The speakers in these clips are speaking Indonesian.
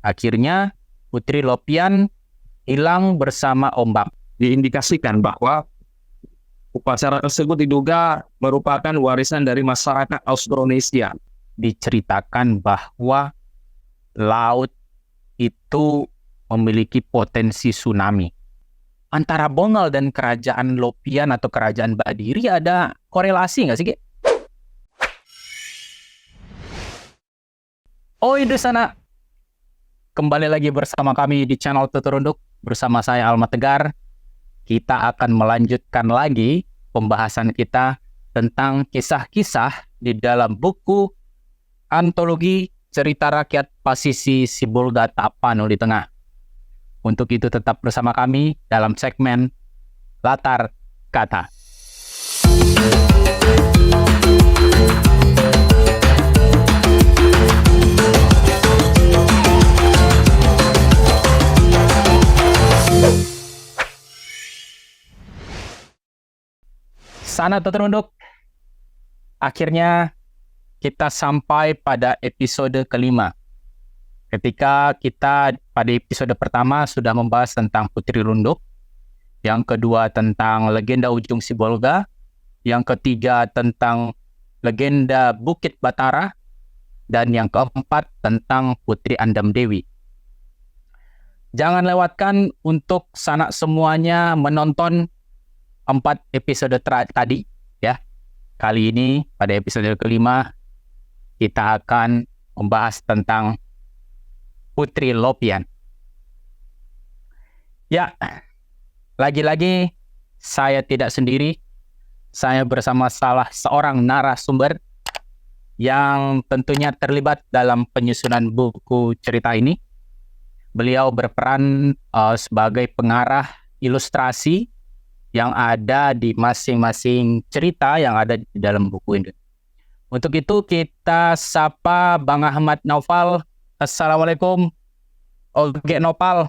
Akhirnya Putri Loppian hilang bersama ombak. Diindikasikan bahwa upacara tersebut diduga merupakan warisan dari masyarakat Austronesia. Diceritakan bahwa laut itu memiliki potensi tsunami. Antara Bongal dan kerajaan Loppian atau kerajaan Badiri ada korelasi nggak sih, Ge? Oh, di sana. Kembali lagi bersama kami di channel Tuturunduk. Bersama saya Alma Tegar. Kita akan melanjutkan lagi pembahasan kita tentang kisah-kisah di dalam buku antologi cerita rakyat Pasisi Sibolga Tapanuli di Tengah. Untuk itu tetap bersama kami dalam segmen Latar Kata. Sana Tuturunduk, akhirnya kita sampai pada episode kelima. Ketika kita pada episode pertama sudah membahas tentang Putri Runduk, yang kedua tentang legenda Ujung Sibolga, yang ketiga tentang legenda Bukit Batara, dan yang keempat tentang Putri Andam Dewi. Jangan lewatkan untuk sanak semuanya menonton 4 episode tadi ya. Kali ini pada episode kelima kita akan membahas tentang Putri Loppian. Ya, lagi-lagi saya tidak sendiri. Saya bersama salah seorang narasumber yang tentunya terlibat dalam penyusunan buku cerita ini. Beliau berperan sebagai pengarah ilustrasi yang ada di masing-masing cerita yang ada di dalam buku ini. Untuk itu kita sapa Bang Ahmad Naufal. Assalamualaikum. Oke, Nopal.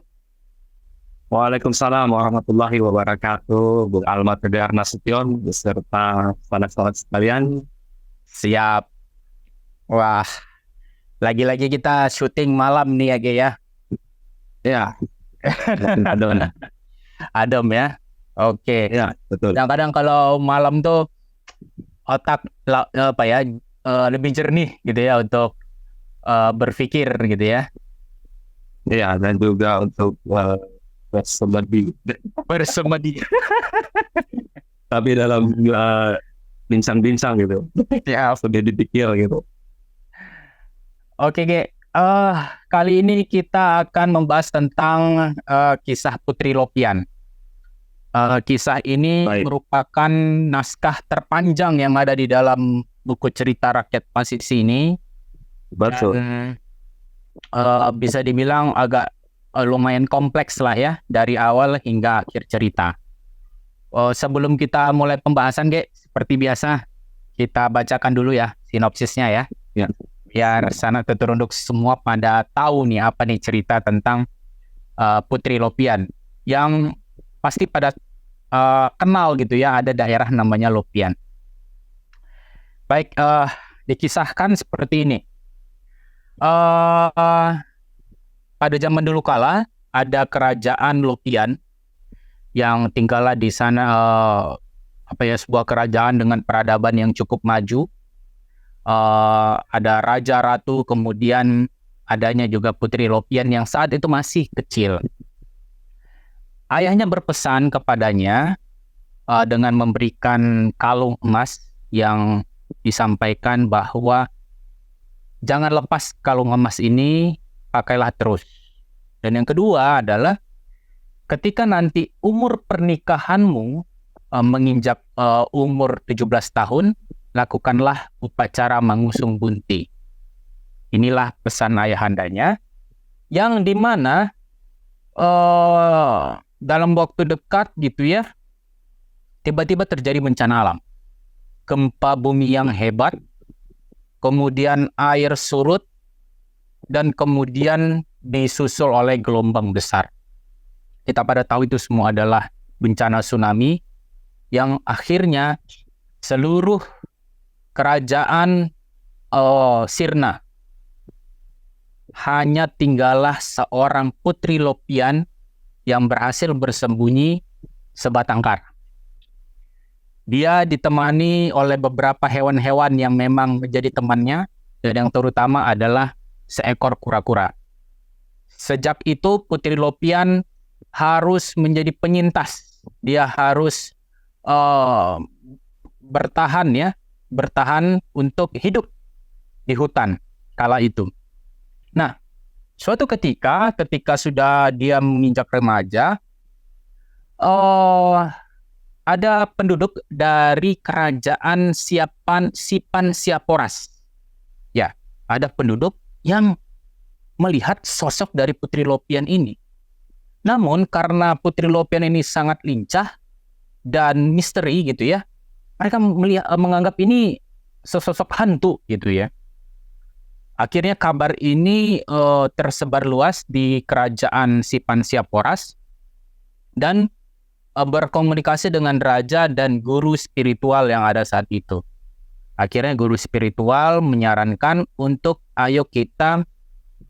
Waalaikumsalam warahmatullahi wabarakatuh. Bung Alma Tegar Nasution beserta sanak-sanak sekalian. Siap. Wah, lagi-lagi kita syuting malam nih ya, Ge ya. Ya. Adem ya. Oke. Ya, betul. Kadang-kadang kalau malam tuh otak lebih jernih gitu ya untuk berpikir gitu ya. Ya, dan juga untuk bersemedi. Tapi dalam bincang-bincang gitu. Ya, sudah dipikir gitu. Oke, Ge. Kali ini kita akan membahas tentang kisah Putri Loppian. Kisah ini merupakan naskah terpanjang yang ada di dalam buku cerita rakyat Pasisi ini. Betul. Bisa dibilang agak lumayan kompleks lah ya, dari awal hingga akhir cerita. Sebelum kita mulai pembahasan, Ge, seperti biasa kita bacakan dulu ya sinopsisnya ya. Ya. Biar sana Tuturunduk semua pada tahu nih apa nih cerita tentang Putri Loppian. Yang pasti pada kenal gitu ya, ada daerah namanya Loppian. Baik, dikisahkan seperti ini. Pada zaman dulu kala ada kerajaan Loppian yang tinggallah di sana sebuah kerajaan dengan peradaban yang cukup maju. Ada raja ratu, kemudian adanya juga Putri Loppian yang saat itu masih kecil. Ayahnya berpesan kepadanya dengan memberikan kalung emas yang disampaikan bahwa jangan lepas kalung emas ini, pakailah terus. Dan yang kedua adalah ketika nanti umur pernikahanmu menginjak umur 17 tahun, lakukanlah upacara mengusung bunti. Inilah pesan ayahandanya, yang dimana dalam waktu dekat gitu ya, tiba-tiba terjadi bencana alam. Gempa bumi yang hebat, kemudian air surut, dan kemudian disusul oleh gelombang besar. Kita pada tahu itu semua adalah bencana tsunami yang akhirnya seluruh kerajaan Sirna hanya tinggallah seorang Putri Lopian yang berhasil bersembunyi sebatang kara. Dia ditemani oleh beberapa hewan-hewan yang memang menjadi temannya, dan yang terutama adalah seekor kura-kura. Sejak itu Putri Lopian harus menjadi penyintas. Dia harus bertahan untuk hidup di hutan kala itu. Nah, suatu ketika sudah dia menginjak remaja, ada penduduk dari kerajaan Sipan Siaporas. Ya, ada penduduk yang melihat sosok dari Putri Lopian ini. Namun karena Putri Lopian ini sangat lincah dan misteri gitu ya, mereka menganggap ini sosok hantu gitu ya. Akhirnya kabar ini tersebar luas di kerajaan Sipan Siaporas dan berkomunikasi dengan raja dan guru spiritual yang ada saat itu. Akhirnya guru spiritual menyarankan untuk ayo kita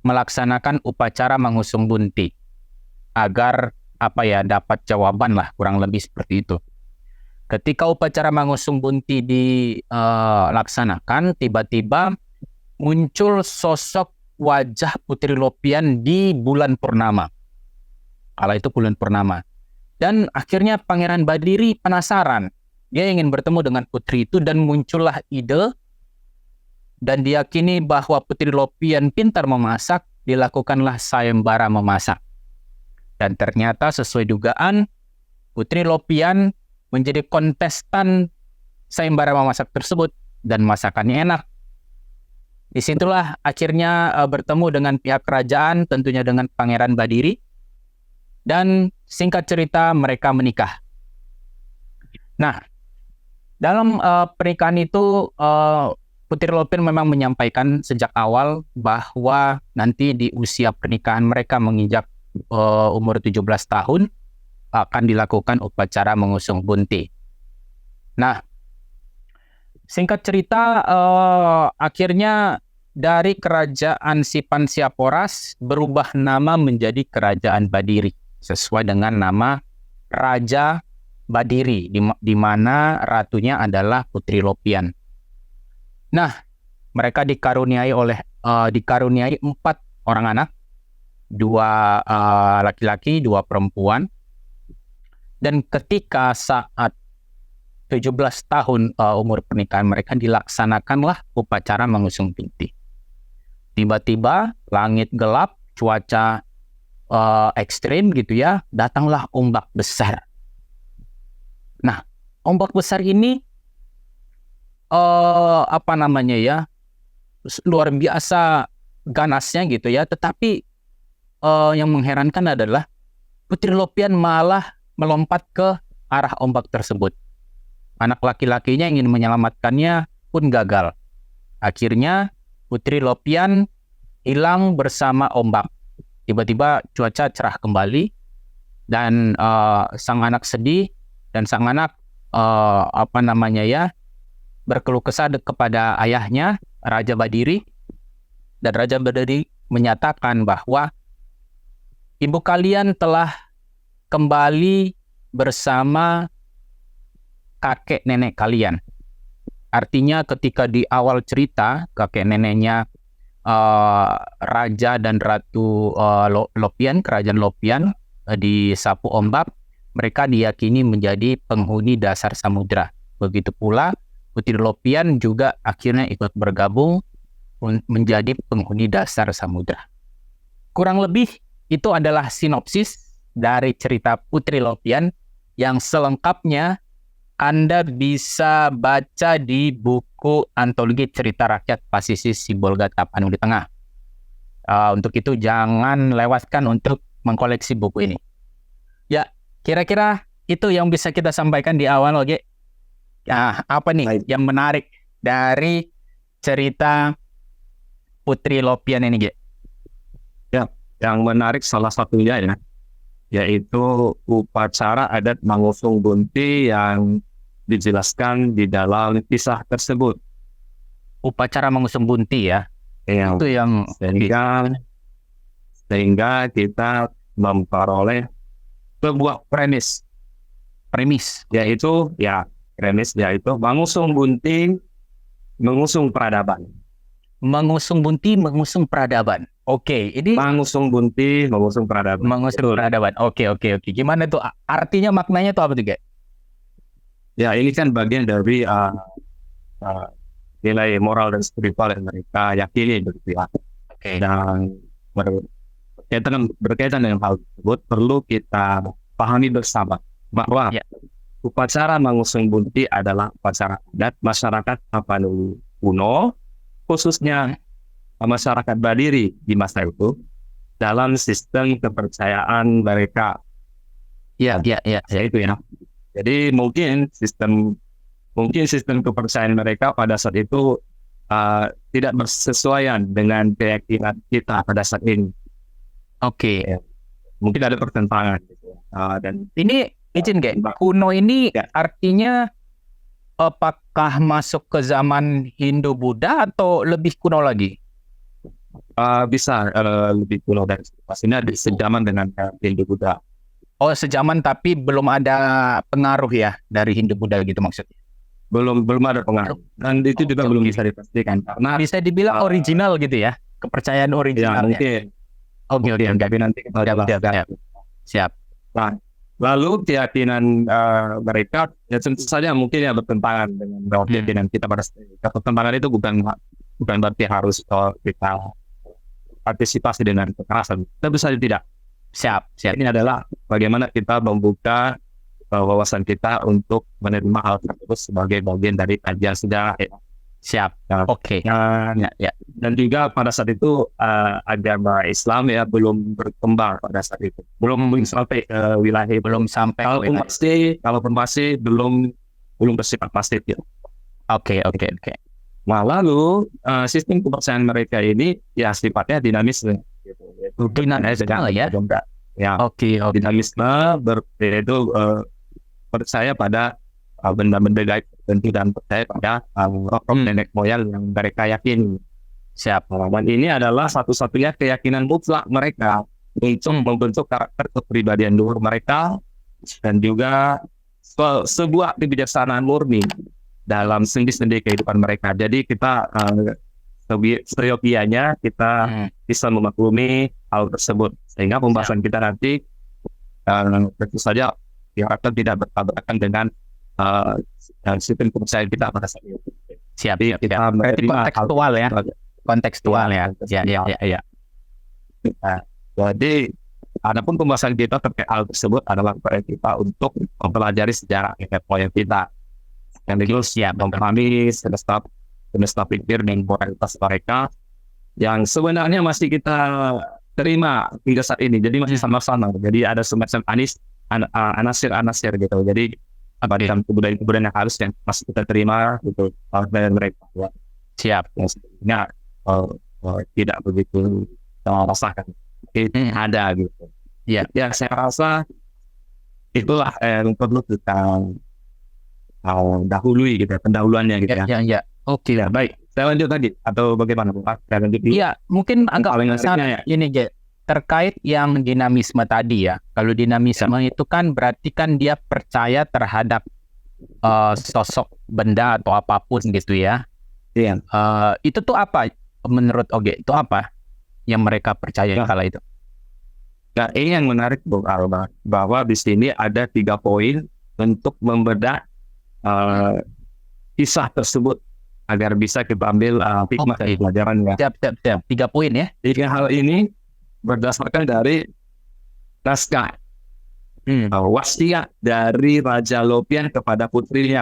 melaksanakan upacara mengusung bunti agar dapat jawaban lah, kurang lebih seperti itu. Ketika upacara mengusung bunti dilaksanakan, tiba-tiba muncul sosok wajah Putri Lopian di bulan purnama. Kala itu bulan purnama. Dan akhirnya Pangeran Badiri penasaran. Dia ingin bertemu dengan putri itu dan muncullah ide dan diyakini bahwa Putri Lopian pintar memasak, dilakukanlah sayembara memasak. Dan ternyata sesuai dugaan, Putri Lopian menjadi kontestan sayembara memasak tersebut dan masakannya enak. Disitulah akhirnya bertemu dengan pihak kerajaan, tentunya dengan Pangeran Badiri. Dan singkat cerita mereka menikah. Nah, dalam pernikahan itu Putri Lopian memang menyampaikan sejak awal bahwa nanti di usia pernikahan mereka menginjak umur 17 tahun akan dilakukan upacara mengusung bunti. Nah, singkat cerita akhirnya dari kerajaan Sipan Siaporas berubah nama menjadi kerajaan Badiri sesuai dengan nama Raja Badiri di mana ratunya adalah Putri Lopian. Nah, mereka dikaruniai 4 orang anak, 2 laki-laki, 2 perempuan. Dan ketika saat 17 tahun umur pernikahan mereka, dilaksanakanlah upacara mengusung bunti. Tiba-tiba langit gelap, cuaca ekstrim gitu ya, datanglah ombak besar. Nah, ombak besar ini luar biasa ganasnya gitu ya, tetapi yang mengherankan adalah Putri Lopian malah melompat ke arah ombak tersebut. Anak laki-lakinya ingin menyelamatkannya pun gagal. Akhirnya Putri Lopian hilang bersama ombak. Tiba-tiba cuaca cerah kembali dan sang anak sedih dan sang anak berkeluh kesah kepada ayahnya Raja Badiri, dan Raja Badiri menyatakan bahwa ibu kalian telah kembali bersama kakek nenek kalian. Artinya ketika di awal cerita kakek neneknya Raja dan Ratu Lopian, kerajaan Lopian disapu ombak, mereka diyakini menjadi penghuni dasar samudra. Begitu pula Putri Lopian juga akhirnya ikut bergabung menjadi penghuni dasar samudra. Kurang lebih itu adalah sinopsis dari cerita Putri Lopian yang selengkapnya Anda bisa baca di buku antologi cerita rakyat Pasisi Sibolga Tapanuli Tengah. Untuk itu jangan lewatkan untuk mengkoleksi buku ini. Ya, kira-kira itu yang bisa kita sampaikan di awal, oke? Nah, apa nih yang menarik dari cerita Putri Lopian ini, Ge? Ya, yang menarik salah satunya yaitu upacara adat mengusung bunti yang dijelaskan di dalam kisah tersebut. Upacara mengusung bunti ya? Itu yang sehingga sehingga kita memperoleh sebuah premis, yaitu mengusung bunting, mengusung peradaban. Mengusung bunti, mengusung peradaban. Oke, ini Mengusung bunti, mengusung peradaban. mengusung peradaban. Oke. Gimana tuh? Artinya maknanya tuh apa tuh, Ge? Ya, ini kan bagian dari nilai moral dan spiritual yang mereka yakini begitu ya. Oke. Dan berkaitan dengan hal tersebut perlu kita pahami bersama bahwa Ya. upacara mengusung bunti adalah upacara adat masyarakat Tapanuli kuno, khususnya masyarakat Badiri di masa itu dalam sistem kepercayaan mereka. Ya. Itu ya. Jadi mungkin sistem kepercayaan mereka pada saat itu tidak bersesuaian dengan keyakinan kita pada saat ini. Oke. Ya. Mungkin ada pertentangan gitu. Dan Ini izin, Ge. Kuno ini Ya. artinya apakah masuk ke zaman Hindu-Buddha atau lebih kuno lagi? bisa lebih kuno dari pastinya sejaman dengan Hindu-Buddha. Oh, sejaman tapi belum ada pengaruh ya dari Hindu-Buddha gitu maksudnya. Belum ada pengaruh. Dan itu juga belum bisa dipastikan karena Bisa dibilang original gitu ya, kepercayaan ya original. mungkin. Oke. Tapi nanti kita bahas. Siap. Nah, lalu keyakinan mereka ya tentu saja mungkin ya bertentangan dengan keyakinan kita pada saat ini. Pertentangan itu bukan berarti harus kita partisipasi dengan kekerasan. Tentu saja tidak. Siap. Ini adalah bagaimana kita membuka wawasan kita untuk menerima hal tersebut sebagai bagian dari kajian sejarah ya. Siap. Nah, Oke. Dan juga pada saat itu agama Islam ya belum berkembang pada saat itu, belum sampai ke wilayah, Belum sampai ke wilayah. kalaupun masih belum bersifat masif ya. Oke. Nah, lalu sistem kepercayaan mereka ini ya sifatnya dinamisme gitu. Dinamisme ya. Ya, Oke. dinamisme yaitu percaya pada benda-benda gaib tertentu dan percaya pada roh nenek moyang yang mereka yakini. Siap. Dan ini adalah satu-satunya keyakinan mutlak mereka untuk membentuk karakter kepribadian luhur mereka dan juga sebuah kebijaksanaan murni dalam sendi-sendi kehidupan mereka. Jadi kita seyogianya kita bisa memaklumi hal tersebut sehingga pembahasan kita nanti tentu saja diharapkan tidak bertabrakan dengan sistem kepercayaan kita pada saat itu. Siap. Kita kontekstual ya. Kontekstual ya. Ya. Nah, jadi adapun pembahasan kita terkait hal tersebut adalah upaya kita untuk mempelajari sejarah nenek moyang kita. Yang terus memahami semesta pikir dan moralitas mereka yang sebenarnya masih kita terima hingga saat ini. Jadi masih sama-sama. Jadi ada semacam anasir-anasir gitu. Jadi dalam kebudayaan yang harus yang masih kita terima gitu dari mereka. Siap. Yang tidak begitu rasakan. Ada gitu. Ya, saya rasa itulah yang perlu kita dahului gitu, pendahuluannya gitu ya. Ya. Oke. Ya, baik. Saya lanjut tadi atau bagaimana Pak? Saya lanjut. Iya, mungkin agak paling asiknya ya. Ini terkait yang dinamisme tadi ya. Kalau dinamisme itu kan berarti kan dia percaya terhadap sosok benda atau apapun gitu ya. Iya. Itu tuh apa menurut Oge? Itu apa yang mereka percaya kala itu? Nah, ini yang menarik Bung Alba, bahwa di sini ada 3 poin untuk membedah kisah tersebut agar bisa kita ambil hikmah dari pelajarannya. Siap. 3 poin ya. Jadi hal ini berdasarkan dari naskah wasiat dari Raja Lopian kepada Putri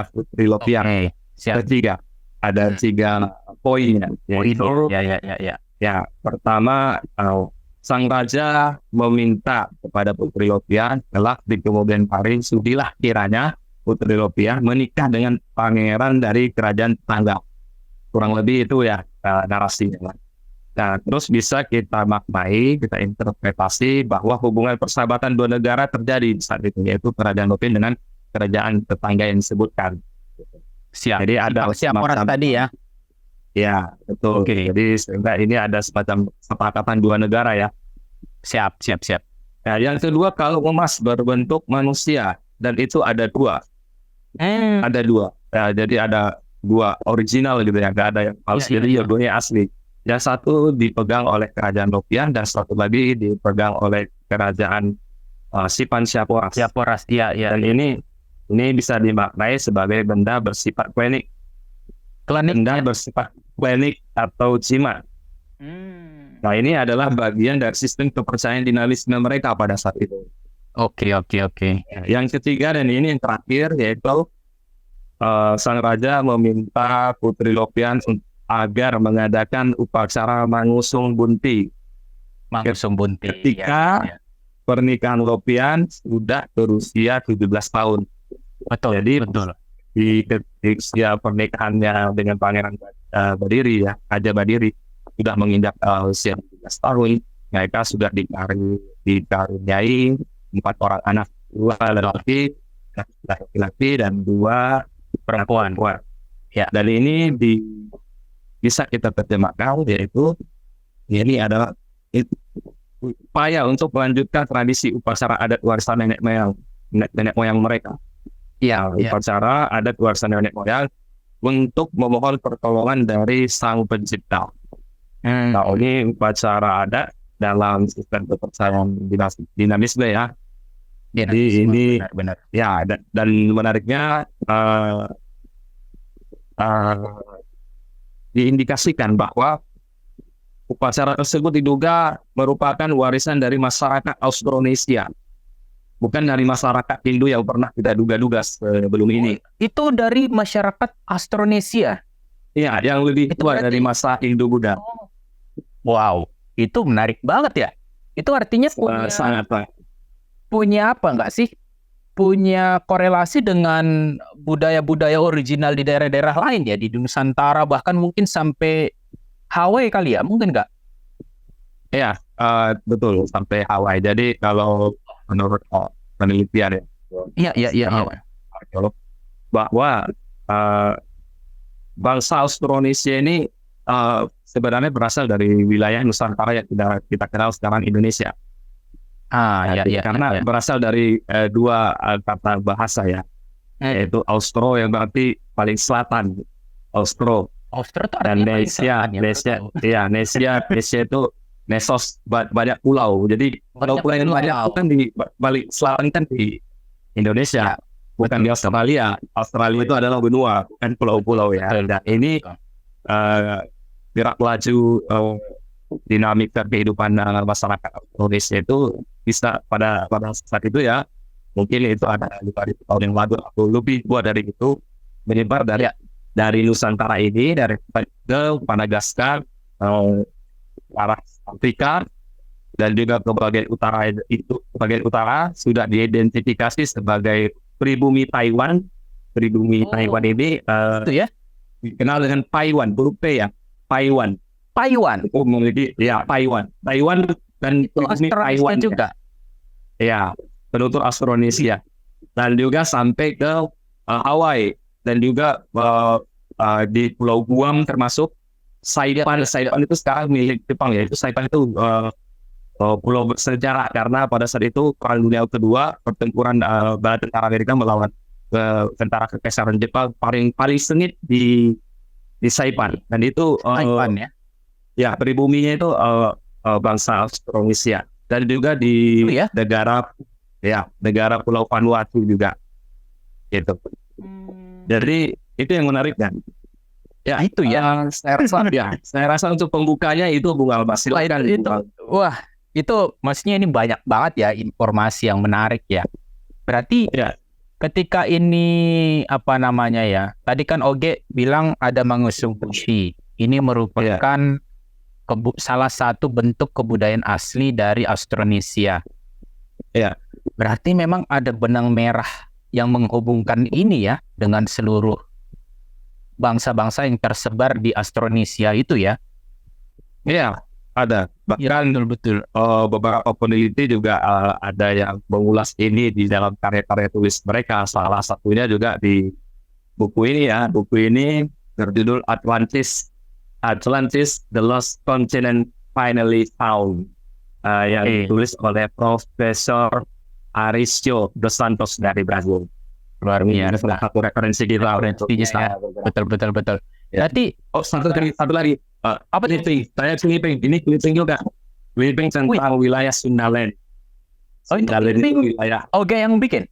Lopian. Ketiga, ada 3 poin. Ya, pertama sang raja meminta kepada Putri Lopian kelak di kemudian hari sudilah kiranya Putri Lopian menikah dengan pangeran dari kerajaan tetangga. Kurang lebih itu ya narasinya. Nah, terus bisa kita maknai, kita interpretasi bahwa hubungan persahabatan 2 negara terjadi saat itu, yaitu kerajaan Lopian dengan kerajaan tetangga yang disebutkan. Siap. Jadi ada orang tadi ya. Ya, betul. Jadi sehingga ini ada semacam kesepakatan 2 negara ya. Siap. Nah, yang kedua kalung emas berbentuk manusia, dan itu ada dua. Ada dua. Ya, jadi ada dua original gitu ya, nggak ada yang palsu. Jadi dua-duanya asli. Yang satu dipegang oleh kerajaan Lopian dan satu lagi dipegang oleh kerajaan Sipan Syaporas. Iya. Dan ini bisa dimaknai sebagai benda bersifat klinik. Benda bersifat klinik atau jimat. Nah, ini adalah bagian dari sistem kepercayaan dinalisme mereka pada saat itu. Oke. Yang ketiga dan ini yang terakhir yaitu sang raja meminta Putri Lopian agar mengadakan upacara mangusung bunti. Ketika pernikahan Lopian sudah berusia 17 tahun. Betul. Di usia pernikahannya dengan Pangeran Badiri ya, Raja Badiri sudah menginjak usia 17 tahun. Mereka sudah dikaruniai 4 orang anak, 2 laki-laki dan 2 perempuan. Ya. Dan ini bisa kita terjemahkan yaitu ini adalah upaya untuk melanjutkan tradisi upacara adat warisan nenek moyang mereka. Upacara adat warisan nenek moyang untuk memohon pertolongan dari Sang Pencipta. Nah, ini upacara adat dalam sistem kepercayaan dinamisme ya. Jadi ini benar. Ya, dan menariknya diindikasikan bahwa upacara tersebut diduga merupakan warisan dari masyarakat Austronesia, bukan dari masyarakat Hindu yang pernah kita duga-duga sebelum ini. Itu dari masyarakat Austronesia? Iya, yang lebih tua dari masa Hindu Buddha. Wow, itu menarik banget ya. Itu artinya sangat punya apa nggak sih? Punya korelasi dengan budaya-budaya original di daerah-daerah lain ya, di Nusantara, bahkan mungkin sampai Hawaii kali ya, mungkin nggak? Iya, betul, sampai Hawaii. Jadi kalau menurut penelitian ya, bahwa bangsa Austronesia ini sebenarnya berasal dari wilayah Nusantara yang kita kenal sekarang Indonesia. Karena berasal dari 2 kata bahasa ya, yaitu Austro yang berarti paling selatan, Austro dan Nesia itu Nesos, banyak pulau. Jadi pulau-pulau yang banyak kan di balik selatan kan di Indonesia, bukan di Australia. Australia itu adalah benua, bukan pulau-pulau ya. Dan ini gerak laju dinamika kehidupan masyarakat Indonesia itu bisa pada saat itu ya, mungkin itu ada 5.000 tahun yang lalu atau lebih tua dari itu, menyebar dari Nusantara ini, dari ke Madagaskar, arah Afrika, dan juga ke bagian utara sudah diidentifikasi sebagai pribumi Taiwan. Taiwan ini itu ya dikenal dengan Paiwan, huruf P ya, Paiwan. Memiliki Taiwan dan pribumi Taiwan juga. Ya, penutur Austronesia. Dan juga sampai ke Hawaii dan juga di Pulau Guam termasuk Saipan. Saipan itu sekarang milik Jepang ya. Itu Saipan itu pulau bersejarah karena pada saat itu Perang Dunia Kedua, pertempuran bala tentara Amerika melawan tentara kekaisaran Jepang paling sengit di Saipan. Dan itu Saipan ya. Ya, pribuminya itu bangsa Austronesia. Dan juga di negara Pulau Vanuatu juga. Gitu. Jadi itu yang menarik kan. Ya itu ya. Saya rasa untuk pembukanya itu Bung Albas. Silakan. Wah, itu maksudnya ini banyak banget ya informasi yang menarik ya. Berarti ketika ini apa namanya ya? Tadi kan Oge bilang ada mangusung bunti. Ini merupakan salah satu bentuk kebudayaan asli dari Austronesia. Ya. Berarti memang ada benang merah yang menghubungkan ini ya dengan seluruh bangsa-bangsa yang tersebar di Austronesia itu ya. Iya, ada. Bahkan betul. Beberapa peneliti juga ada yang mengulas ini di dalam karya-karya tulis mereka. Salah satunya juga di buku ini ya. Buku ini berjudul Atlantis, The Lost Continent Finally Found. yang ditulis oleh Profesor Arisio dos Santos dari Brazil. Luar biasa. Salah satu referensi kita. Referensinya, betul. Ya. Berarti satu lagi. Apa clipping? Saya clipping. Ini clipping juga. Clipping tentang wilayah Sundaland. Sundaland itu wilayah. Oke, yang bikin?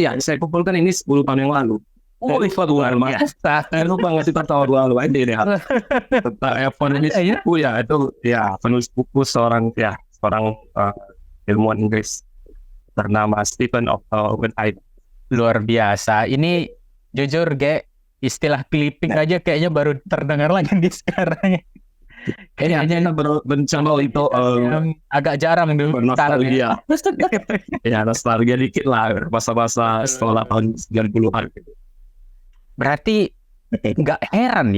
Ya, saya kumpulkan ini 10 tahun yang lalu. Luar biasa. Saya lupa ngasih tahu tahun lalu ini deh. Tentang penulis buku itu penulis buku seorang ilmuwan Inggris bernama Stephen Oppenheimer. Luar biasa. Ini jujur, istilah clipping aja kayaknya baru terdengar lagi di sekarang. Kayaknya baru mencoba itu agak jarang dulu. Nostalgia. Ya, nostalgia dikit lah masa-masa sekolah tahun 90-an. Berarti nggak heran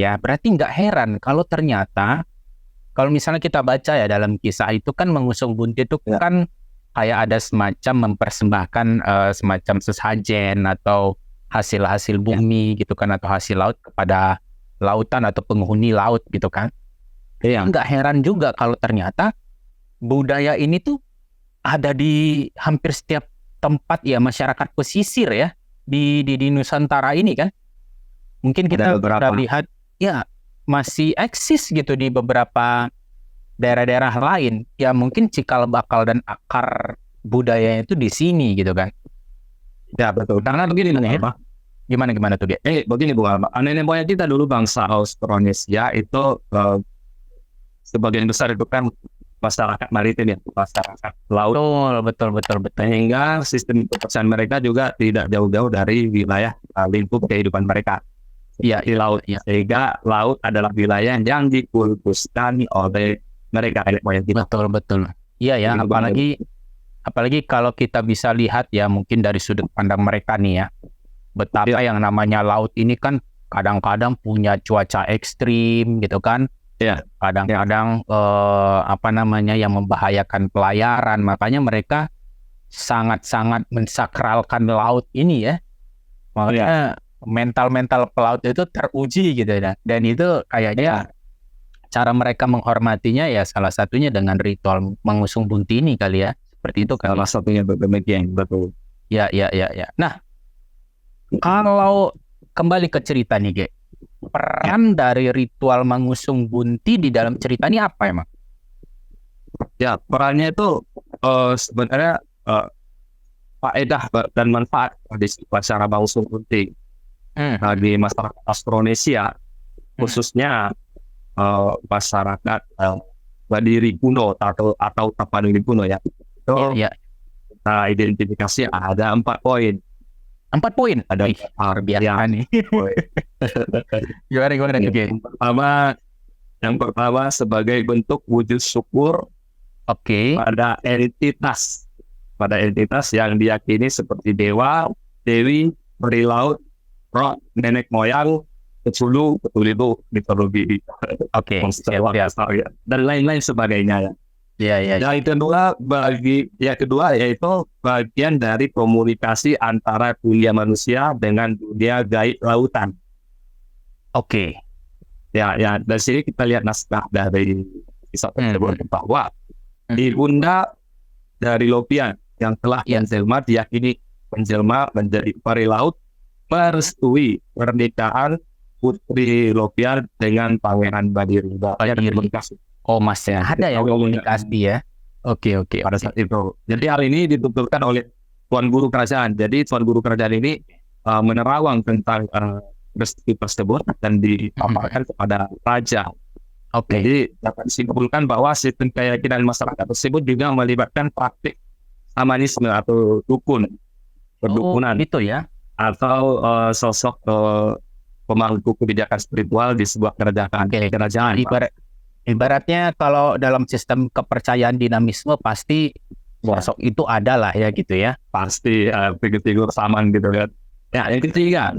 kalau ternyata kalau misalnya kita baca ya dalam kisah itu kan mengusung bunti itu kan kayak ada semacam mempersembahkan semacam sesajen atau hasil-hasil bumi gitu kan, atau hasil laut kepada lautan atau penghuni laut gitu kan. Nggak heran juga kalau ternyata budaya ini tuh ada di hampir setiap tempat ya masyarakat pesisir ya di Nusantara ini kan. Mungkin kita bisa lihat ya masih eksis gitu di beberapa daerah-daerah lain. Ya mungkin cikal bakal dan akar budayanya itu di sini gitu kan. Ya betul. Karena begini gimana tuh dia? Begini Bu Alma. Nenek moyang kita dulu bangsa Austronesia itu sebagian besar itu kan masyarakat maritim ya, masyarakat laut. Betul. Sehingga sistem kepercayaan mereka juga tidak jauh-jauh dari wilayah lingkup kehidupan mereka. Di laut. Ya. Sehingga laut adalah wilayah yang dikultuskan oleh mereka. Betul. Iya ya, apalagi kalau kita bisa lihat ya mungkin dari sudut pandang mereka nih ya. Betapa yang namanya laut ini kan kadang-kadang punya cuaca ekstrim gitu kan. Ya, kadang-kadang yang membahayakan pelayaran. Makanya mereka sangat-sangat mensakralkan laut ini ya. Makanya mental pelaut itu teruji gitu ya. Dan itu kayaknya cara mereka menghormatinya ya salah satunya dengan ritual mengusung bunti ini kali ya. Seperti itu kali. Salah satunya demikian, betul. Ya. Nah, kalau kembali ke cerita nih, peran dari ritual mengusung bunti di dalam cerita ini apa emang? Ya, perannya itu sebenarnya faedah dan manfaat di cara mengusung bunti. Di masyarakat Austronesia, khususnya masyarakat Badiri kuno atau Tapanuli kuno ya. Itu kita identifikasi ada 4 poin. 4 poin? Ada biasa nih. Gimana? Yang pertama sebagai bentuk wujud syukur pada entitas yang diyakini seperti dewa, dewi, peri laut, roh, nenek moyang, Cthulhu itu mitologi dan lain-lain sebagainya ya. Yang kedua yaitu bagian dari komunikasi antara dunia manusia dengan dunia gaib lautan. Ya, dari sini kita lihat naskah dari kisah tersebut bahwa ibunda dari Lopian yang telah menjelma diyakini menjelma menjadi peri laut merestui pernikahan Putri Lopian dengan Pangeran Badiri. Masih ada ya komunikasi ya. Oke. Pada saat itu. Jadi hal ini dituturkan oleh Tuan Guru Kerajaan. Jadi Tuan Guru Kerajaan ini menerawang tentang peristiwa tersebut dan dipaparkan kepada Raja. Jadi dapat disimpulkan bahwa sistem keyakinan masyarakat tersebut juga melibatkan praktik shamanisme atau perdukunan. Gitu ya. Atau sosok pemangku kebijakan spiritual di sebuah kerajaan. Ibaratnya kalau dalam sistem kepercayaan dinamisme pasti sosok itu ada lah ya gitu ya. Pasti figur-figur saman gitu kan. Ya, yang ketiga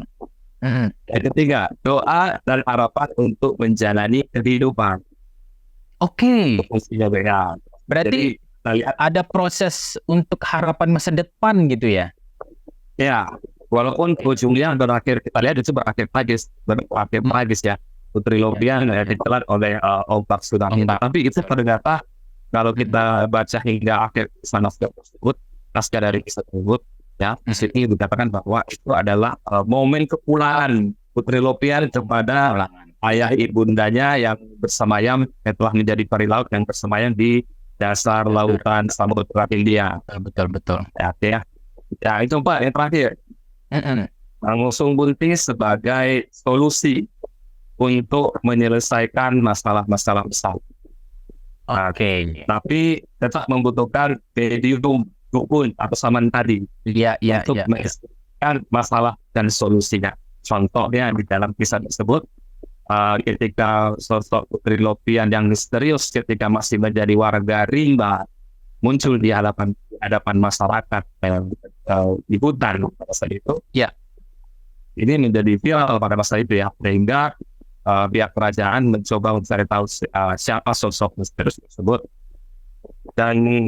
doa dan harapan untuk menjalani kehidupan. Fungsinya ya. Berarti ada proses untuk harapan masa depan gitu ya. Ya, walaupun ujungnya berakhir kita lihat itu berakhir tragis ya. Putri Lopian ditelan oleh ombak tsunami. Tapi itu ternyata kalau kita baca hingga akhir naskah dari kisah tersebut, ya, di sini dikatakan bahwa itu adalah momen kepulangan Putri Lopian kepada ayah ibundanya yang bersemayam telah menjadi peri laut yang bersemayam di dasar lautan Samudra Hindia. Betul. Ya, itu Pak yang terakhir. Mengusung Bunti sebagai solusi untuk menyelesaikan masalah-masalah besar. Oke. Tapi tetap membutuhkan medium dukun atau saman tadi. Untuk menyelesaikan masalah dan solusinya. Contohnya di dalam kisah tersebut, ketika sosok Putri Lopian yang misterius ketika masih menjadi warga rimba muncul di hadapan masyarakat di hutan pada saat itu. Ya. Ini menjadi viral pada masa itu ya, sehingga pihak kerajaan mencoba mencari tahu siapa sosok misterius tersebut. Dan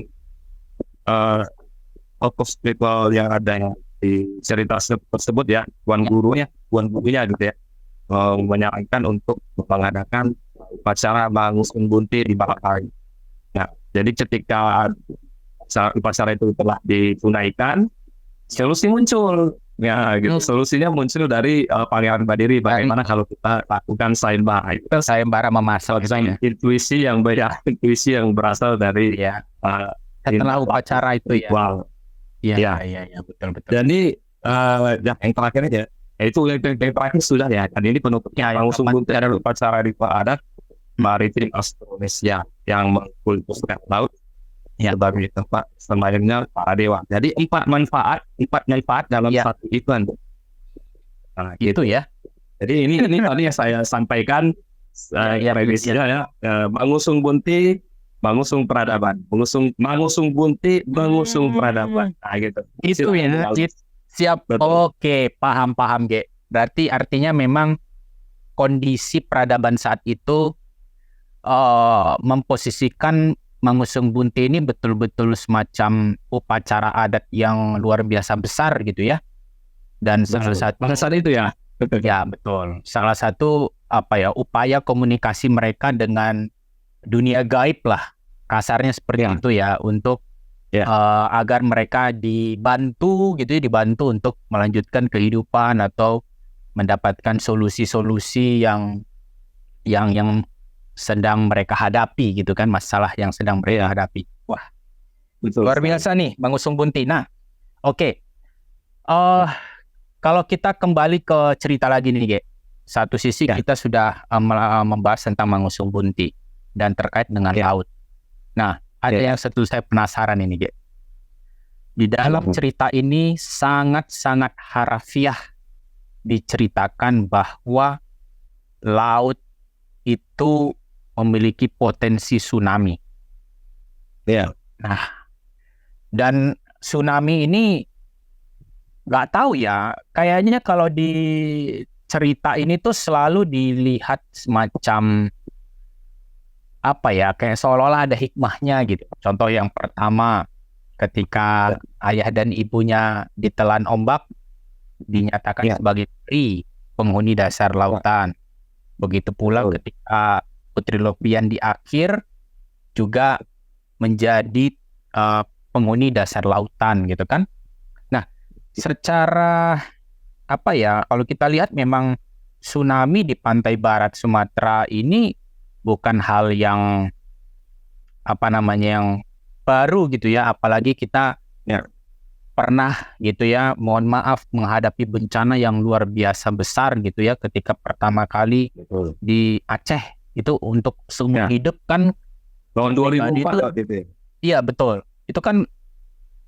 tokoh spiritual yang ada di cerita tersebut ya, tuan gurunya gitu ya, menyarankan untuk mengadakan upacara mengusung Bunti di malam hari. Nah, jadi ketika upacara itu telah ditunaikan, solusi muncul. Ya, gitu. Solusinya muncul dari Pangeran Badiri. Bagaimana kalau kita lakukan sayembara? Itu sayembara memasak. Intuisi yang berasal dari setelah upacara itu ya. Wow. Iya, betul. Jadi yang terakhir aja, itu yang terakhir sudah ya. Dan ini penutupnya langsung Bunti ada upacara di adat maritim Austronesia yang mengkultuskan laut sebagai tempat semayamnya para dewa. Jadi 4 manfaat dalam satu event. Nah, gitu ya. Jadi ini tadi yang saya sampaikan revisinya ya. Mengusung Bunti, mengusung peradaban, mengusung Bunti, mengusung peradaban. Nah, gitu. Itu ya. Siap. Betul. Oke, paham Ge. Berarti artinya memang kondisi peradaban saat itu memposisikan mengusung Bunti ini betul-betul semacam upacara adat yang luar biasa besar gitu ya. Dan salah satu pada saat itu ya. Ya, betul. Salah satu upaya komunikasi mereka dengan dunia gaib lah. Kasarnya seperti itu ya, untuk agar mereka dibantu untuk melanjutkan kehidupan atau mendapatkan solusi-solusi yang sedang mereka hadapi gitu kan, masalah yang sedang mereka hadapi. Wah, betul, luar biasa nih mengusung Bunti. Nah, oke. Kalau kita kembali ke cerita lagi nih, Ge. Satu sisi kita sudah membahas tentang mengusung Bunti dan terkait dengan laut. Nah, ada yang satu saya penasaran ini, Ge. Di dalam cerita ini sangat-sangat harafiah diceritakan bahwa laut itu memiliki potensi tsunami. Ya. Nah, dan tsunami ini nggak tahu ya, kayaknya kalau di cerita ini tuh selalu dilihat semacam kayak seolah-olah ada hikmahnya gitu. Contoh yang pertama, ketika ayah dan ibunya ditelan ombak, dinyatakan sebagai peri, penghuni dasar lautan. Begitu pula ketika Putri Lopian di akhir juga menjadi penghuni dasar lautan gitu kan. Nah, secara kalau kita lihat memang tsunami di pantai barat Sumatera ini bukan hal yang yang baru gitu ya, apalagi kita pernah gitu ya, mohon maaf, menghadapi bencana yang luar biasa besar gitu ya ketika pertama kali di Aceh. Itu untuk seumur hidup kan tahun 2004 itu. Iya, betul. Itu kan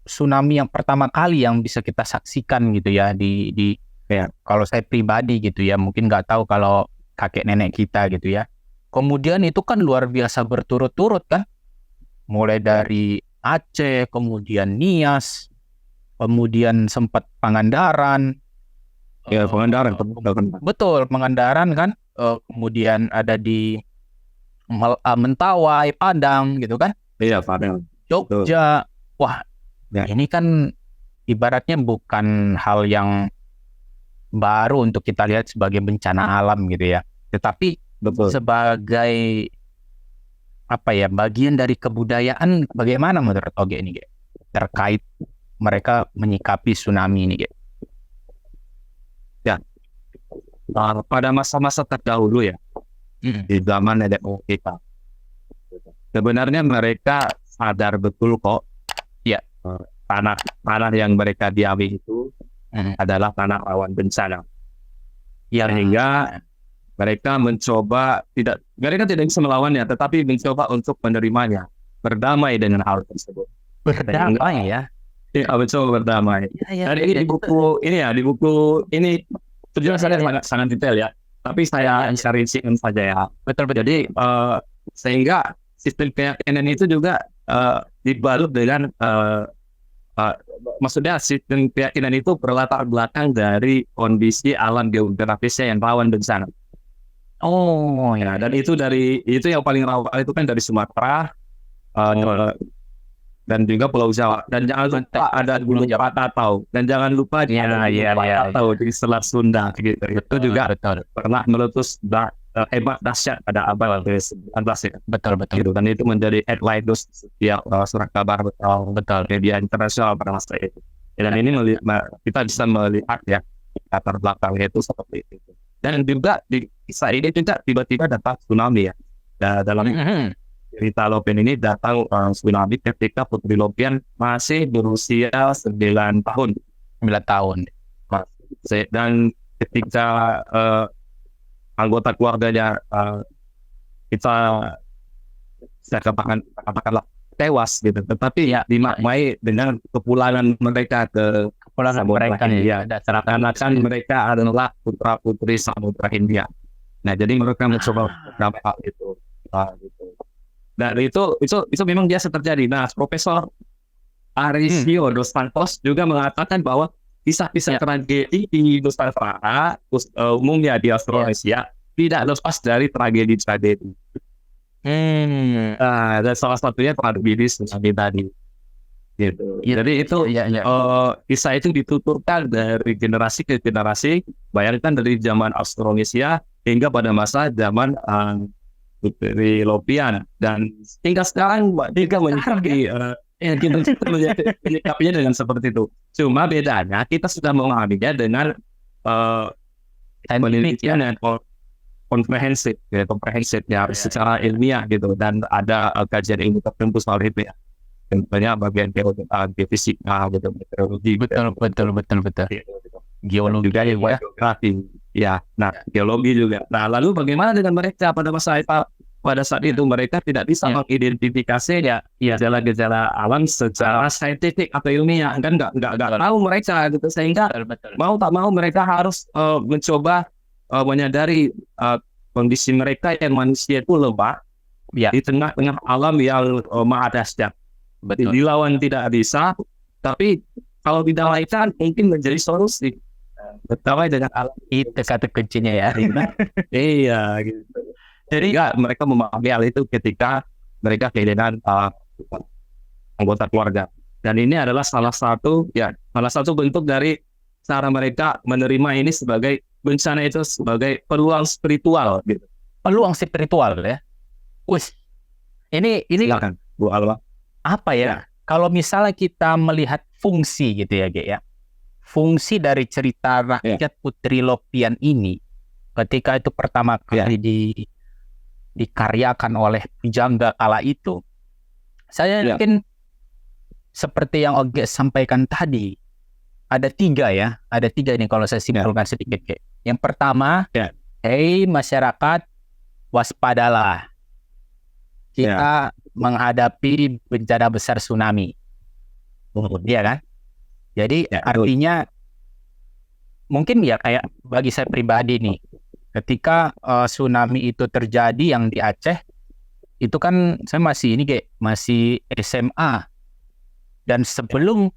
tsunami yang pertama kali yang bisa kita saksikan gitu ya kalau saya pribadi gitu ya, mungkin nggak tahu kalau kakek nenek kita gitu ya. Kemudian itu kan luar biasa berturut-turut kan. Mulai dari Aceh, kemudian Nias, kemudian sempat Pangandaran. Ya, Pangandaran. Betul, Pangandaran kan. Kemudian ada di Mentawai, Padang gitu kan. Iya, Padang. Jogja. Wah, ini kan ibaratnya bukan hal yang baru untuk kita lihat sebagai bencana alam gitu ya. Tetapi sebagai apa ya, bagian dari kebudayaan bagaimana menurut Oge ini, Ge? Terkait mereka menyikapi tsunami ini, Ge? Pada masa-masa terdahulu ya, di zaman nenek moyang kita, sebenarnya mereka sadar betul kok, Ya. tanah yang mereka diami itu adalah tanah rawan bencana. Ya. Sehingga mereka mereka tidak bisa melawannya, tetapi mencoba untuk menerimanya, berdamai dengan hal tersebut. Berdamai ya. Ya, mencoba berdamai. Ya, Dan di buku ini tujuannya sangat detail ya. Tapi saya rincikan saja ya. Betul. Jadi sehingga sistem keyakinan itu juga dibalut dengan maksudnya sistem keyakinan itu berlatar belakang dari kondisi alam geografisnya yang rawan bencana. Oh ya, Dan itu yang paling rawan itu kan dari Sumatera dan juga Pulau Jawa. Dan jangan lupa ada Gunung Pakatau. Dan jangan lupa Pakatau di Selat Sunda gitu. Itu juga pernah meletus hebat dahsyat pada abad ke-19 ya. Betul. Gitu. Dan itu menjadi headline news setiap surat kabar betul media internasional pada masa itu. Dan ini kita bisa melihat ya latar belakangnya itu seperti itu. Dan juga di kisah ini juga tiba-tiba datang tsunami ya. Dalam cerita Lopian ini datang tsunami ketika Putri Lopian masih berusia 9 tahun. 9 tahun. Dan ketika anggota keluarganya saya katakanlah tewas gitu, tetapi dimaknai dengan kepulangan mereka ke Samudra Hindia. Karena kan mereka adalah putra-putri Samudra Hindia. Nah, jadi mereka mencoba hal itu. Gitu. Dan itu memang biasa terjadi. Nah, Profesor Arisio dos Santos juga mengatakan bahwa kisah-kisah tragedi di Nusantara umumnya di Australasia tidak lepas dari tragedi-tragedi. Dan salah satunya tragedi tsunami tadi. Gitu. Jadi itu kisah itu dituturkan dari generasi ke generasi. Bayangkan dari zaman Austronesia hingga pada masa zaman Putri Lopian, dan hingga sekarang juga menyikapinya dengan seperti itu. Cuma bedanya kita sudah memahaminya dengan penelitian yang komprehensif ya, secara ilmiah gitu, dan ada kajian ilmu tertentu soal itu ya. Contohnya bagian geofisika gitu, meteorologi. Betul. Geologi juga geografi. Ya, nah geologi juga. Nah, lalu bagaimana dengan mereka pada saat itu mereka tidak bisa mengidentifikasi gejala-gejala alam secara saintifik atau ilmiah, kan nggak tahu mereka gitu, sehingga mau tak mau mereka harus mencoba menyadari kondisi mereka yang manusia itu lemah di tengah-tengah alam yang maha dahsyat. Dilawan tidak bisa, tapi kalau didamaikan mungkin menjadi solusi. Berdamai dengan alam itu kata kuncinya ya. Iya gitu. Jadi mereka memahami hal itu ketika mereka kehilangan anggota keluarga. Dan ini adalah salah satu bentuk dari cara mereka menerima ini sebagai bencana, itu sebagai peluang spiritual gitu. Peluang spiritual ya. Ini silakan Bu Alwa. Apa ya? Kalau misalnya kita melihat fungsi gitu ya, Ge ya. Fungsi dari cerita rakyat Putri Lopian ini ketika itu pertama kali dikaryakan oleh Pujangga kala itu, saya yakin seperti yang Oge sampaikan tadi, ada tiga ini kalau saya simpulkan sedikit. Yang pertama, hei masyarakat, waspadalah, kita menghadapi bencana besar tsunami. Iya kan? Jadi artinya mungkin ya kayak bagi saya pribadi nih, ketika tsunami itu terjadi yang di Aceh, itu kan saya masih SMA, dan sebelum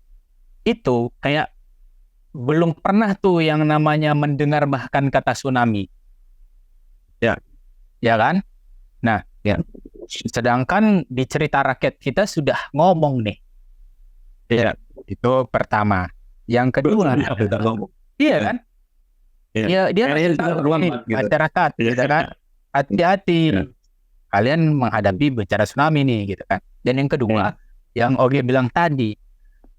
itu kayak belum pernah tuh yang namanya mendengar bahkan kata tsunami. Ya kan? Nah, sedangkan di cerita rakyat kita sudah ngomong nih. Itu pertama. Yang kedua, iya kan? Dia masyarakat, gitu kan? Hati-hati. kalian menghadapi bencana tsunami nih gitu kan. Dan yang kedua, yang Oge bilang tadi,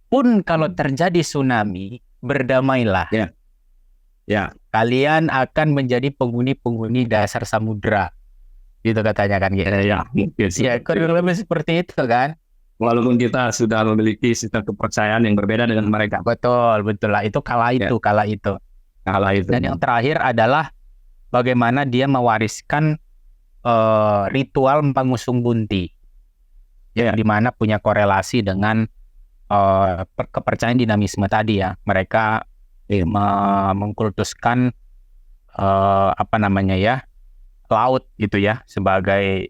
pun kalau terjadi tsunami, berdamailah. Ya. Kalian akan menjadi penghuni-penghuni dasar samudra. Gitu katanya kan gitu. Ya, kurang lebih seperti itu kan. Walaupun kita sudah memiliki sistem kepercayaan yang berbeda dengan mereka. Betul lah. Itu kala itu. Dan yang terakhir adalah bagaimana dia mewariskan ritual pengusung bunti. Di mana punya korelasi dengan kepercayaan dinamisme tadi ya. Mereka mengkultuskan laut gitu ya sebagai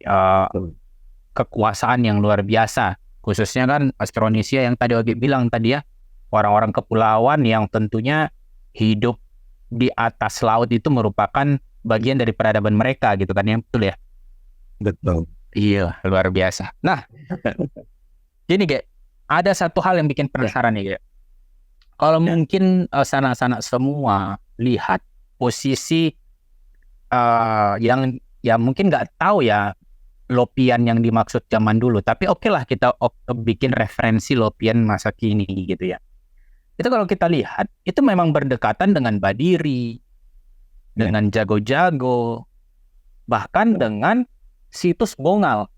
kekuasaan yang luar biasa, khususnya kan Austronesia yang tadi Ogi bilang tadi ya, orang-orang kepulauan yang tentunya hidup di atas laut itu merupakan bagian dari peradaban mereka gitu kan, yang betul ya. Betul. Iya, luar biasa. Nah, ini Ge, ada satu hal yang bikin penasaran nih Ge. Kalau mungkin sanak-sanak semua lihat posisi yang ya mungkin nggak tahu ya Lopian yang dimaksud zaman dulu, tapi oke lah kita bikin referensi Lopian masa kini gitu ya. Itu kalau kita lihat itu memang berdekatan dengan Badiri, dengan Jago-Jago, bahkan dengan situs Bongal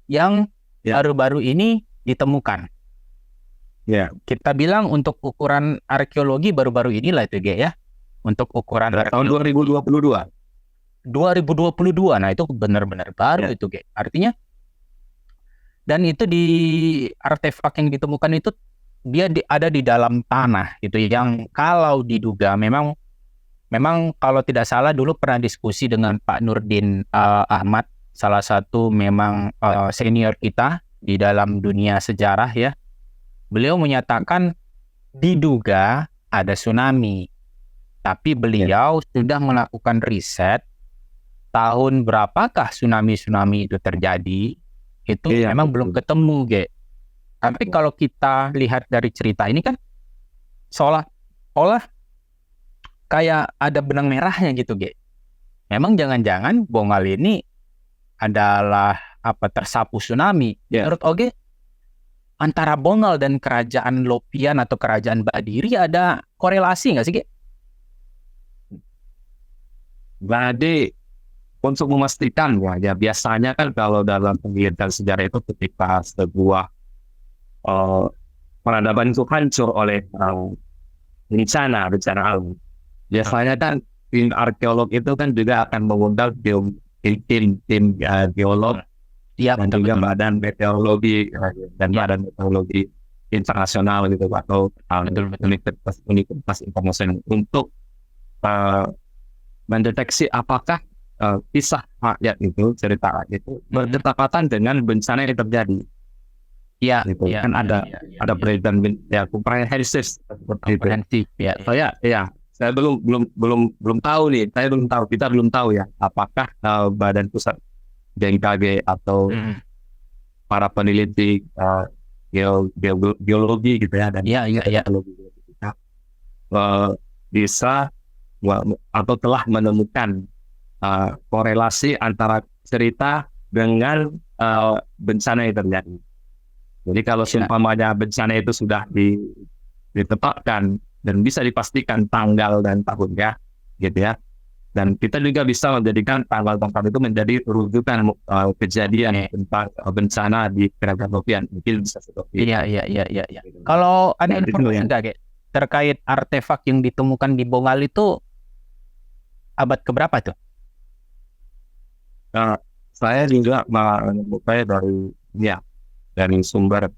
yang baru-baru ini ditemukan. Kita bilang untuk ukuran arkeologi baru-baru inilah itu Ge ya. Untuk ukuran tahun 2022. Nah itu benar-benar baru itu Ge. Artinya dan itu di artefak yang ditemukan itu dia ada di dalam tanah gitu, yang kalau diduga memang kalau tidak salah dulu pernah diskusi dengan Pak Nurdin Ahmad, salah satu memang senior kita di dalam dunia sejarah ya. Beliau menyatakan diduga ada tsunami, tapi beliau sudah melakukan riset tahun berapakah tsunami itu terjadi, itu memang belum ketemu Ge. Tapi kalau kita lihat dari cerita ini kan seolah-olah kayak ada benang merahnya gitu Ge. Memang jangan-jangan Bongal ini adalah tersapu tsunami. Menurut Oge, antara Bongal dan kerajaan Lopian atau kerajaan Badiri ada korelasi nggak sih Ge? Jadi untuk memastikan ya biasanya kan kalau dalam penelitian sejarah itu ketika sebuah peradaban itu hancur oleh bencana alam, biasanya kan tim arkeolog itu kan juga akan mengundang tim geolog dan juga badan meteorologi dan badan meteorologi internasional gitu atau universitas internasional untuk mendeteksi apakah kisah rakyat itu, cerita rakyat itu berdekatan dengan bencana yang terjadi. Kan ada perbedaan komprehensif seperti itu. Saya belum tahu nih. Kita belum tahu ya apakah Badan Pusat BMKG atau para peneliti geologi gitu ya dan teknologi kita bisa atau telah menemukan korelasi antara cerita dengan bencana yang terjadi. Jadi kalau seumpamanya bencana itu sudah ditetapkan dan bisa dipastikan tanggal dan tahunnya gitu ya. Dan kita juga bisa menjadikan tanggal-tanggal itu menjadi rujukan kejadian tentang bencana di kerajaan Lopian. Mungkin bisa seperti itu. Iya. Kalau ada informasi enggak terkait artefak yang ditemukan di Bongal itu abad keberapa tuh? Saya juga menemukannya dari sumber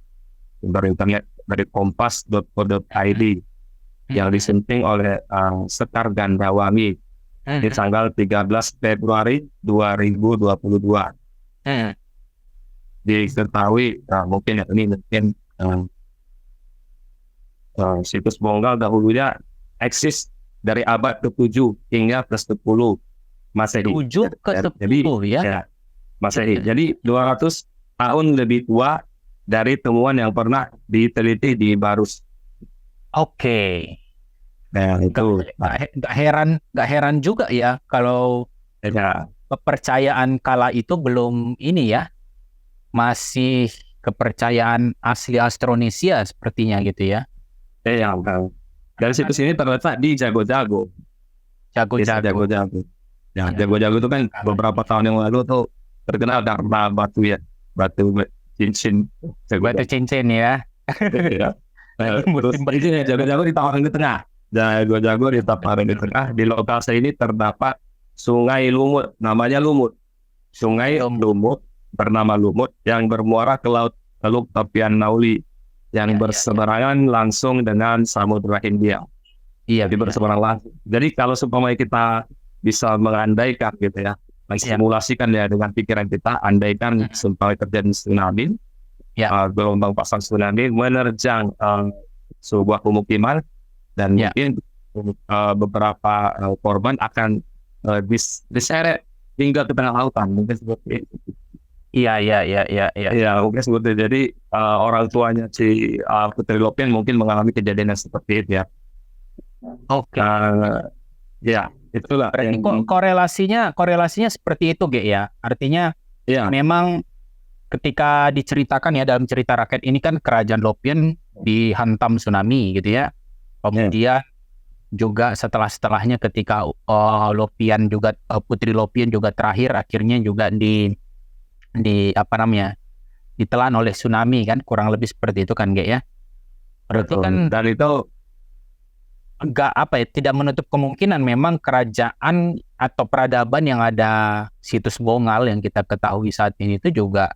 internet dari kompas.co.id yang disunting oleh Sekar Gandawami di tanggal 13 Februari 2022. Diketahui mungkin situs Bongal dahulunya eksis dari abad ke-7 hingga ke-10 Masehi. 7 ke 10 ya. Masehi. Jadi 200 tahun lebih tua dari temuan yang pernah diteliti di Barus. Oke. Nah, itu nggak heran juga ya kalau kepercayaan kala itu belum ini ya, masih kepercayaan asli Austronesia sepertinya gitu ya. Ya, dari situs ini terletak di Jago-Jago. Jago-jago. Jago-Jago. Ya, Ya. Jago-Jago itu kan beberapa tahun yang lalu tuh terkenal karena batu cincin. Batu cincin ya. Ya. Terus ini Jago-Jago di tawaran di tengah. Jago-Jago di tawaran di tengah. Di lokasi ini terdapat Sungai Lumut, namanya Lumut. Sungai Lumut bernama Lumut yang bermuara ke Laut Teluk Topian Nauli yang berseberangan langsung dengan Samudra Hindia. Iya, Jadi berseberangan langsung. Jadi kalau supaya kita bisa mengandaikan gitu ya, mensimulasikan ya dengan pikiran kita, andaikan supaya terjadi tsunami, gelombang pasang tsunami menerjang sebuah pemukiman dan mungkin beberapa korban akan diseret hingga ke tengah lautan, mungkin seperti itu. Iya. Ya, mungkin seperti itu. Jadi orang tuanya si Putri Lopian mungkin mengalami kejadian yang seperti itu ya. Oke. Ya, itulah. Berarti korelasinya seperti itu, Ge ya. Artinya memang ketika diceritakan ya dalam cerita rakyat ini kan kerajaan Lopian dihantam tsunami gitu ya. Kemudian juga setelahnya ketika Lopian juga Putri Lopian juga terakhir akhirnya juga ditelan oleh tsunami kan, kurang lebih seperti itu kan, Ge ya. Berarti kan dan itu tidak menutup kemungkinan memang kerajaan atau peradaban yang ada situs Bongal yang kita ketahui saat ini itu juga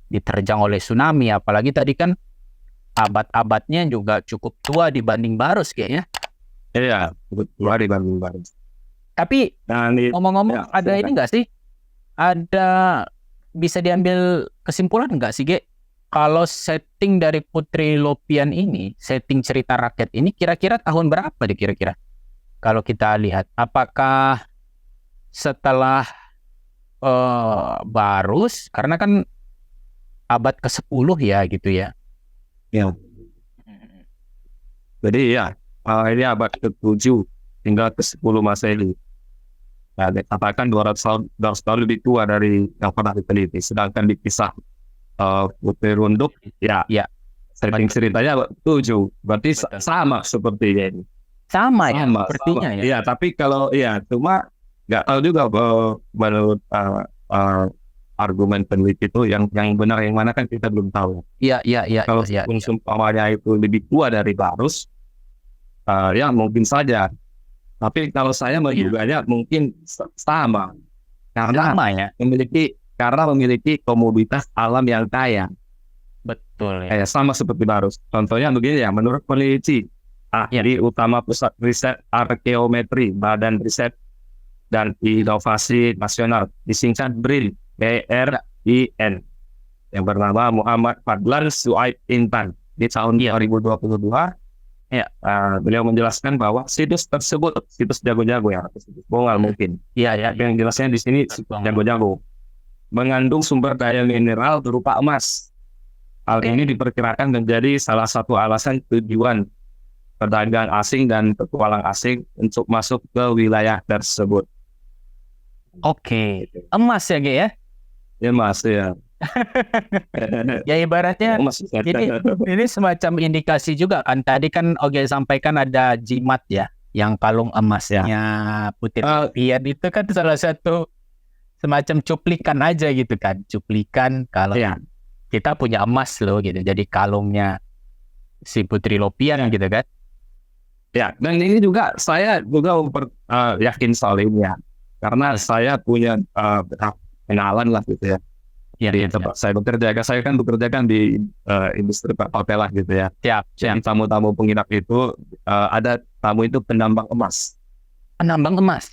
diterjang oleh tsunami, apalagi tadi kan abad-abadnya juga cukup tua dibanding Barus kayaknya. Iya, tua dibanding Barus. Tapi ngomong-ngomong ada ini nggak sih? Ada bisa diambil kesimpulan nggak sih, Ge? Kalau setting dari Putri Lopian ini, setting cerita rakyat ini kira-kira tahun berapa deh kira-kira? Kalau kita lihat, apakah setelah Barus, karena kan abad ke-10 ya gitu ya? Ya. Jadi ya, ini abad ke-7 hingga ke-10 Masehi. Nah, dikatakan 200 tahun lebih tua dari yang pernah diteliti, sedangkan dipisah Putri Runduk, setting ceritanya 7, berarti sama seperti ini. Sama ya, sepertinya ya. Iya, tapi kalau cuma nggak tahu juga menurut argumen peneliti itu yang benar yang mana kan kita belum tahu. Iya. Kalau umpamanya itu lebih tua dari Barus, ya mungkin saja. Tapi kalau saya menjuganya mungkin sama karena memiliki komoditas alam yang kaya. Betul ya. Sama seperti Barus. Contohnya begini ya, menurut peneliti ahli utama Pusat Riset Arkeometri Badan Riset dan Inovasi Nasional, disingkat BRIN, BRIN, yang bernama Muhammad Fadlan Suaib Intan di tahun 2022. Beliau menjelaskan bahwa situs tersebut, situs Jago-Jago ya, situs Bongal mungkin. Yang jelasnya di sini Jago-Jago mengandung sumber daya mineral berupa emas. Hal ini diperkirakan menjadi salah satu alasan tujuan pedagang asing dan petualang asing untuk masuk ke wilayah tersebut. Oke, emas ya, Ge ya? Emas ya. Ya ibaratnya ini semacam indikasi juga kan. Tadi kan Oge sampaikan ada jimat ya, yang kalung emasnya Putri Lopian itu kan salah satu semacam cuplikan aja gitu kan, cuplikan kalau kita punya emas loh gitu, jadi kalungnya si Putri Lopian gitu kan. Ya, dan ini juga saya juga yakin soal ini ya, karena saya punya kenalan lah gitu ya. Di tempat saya bekerja, saya kan di industri perhotelan gitu ya. Jadi tamu-tamu penginap itu ada tamu itu penambang emas. Penambang emas?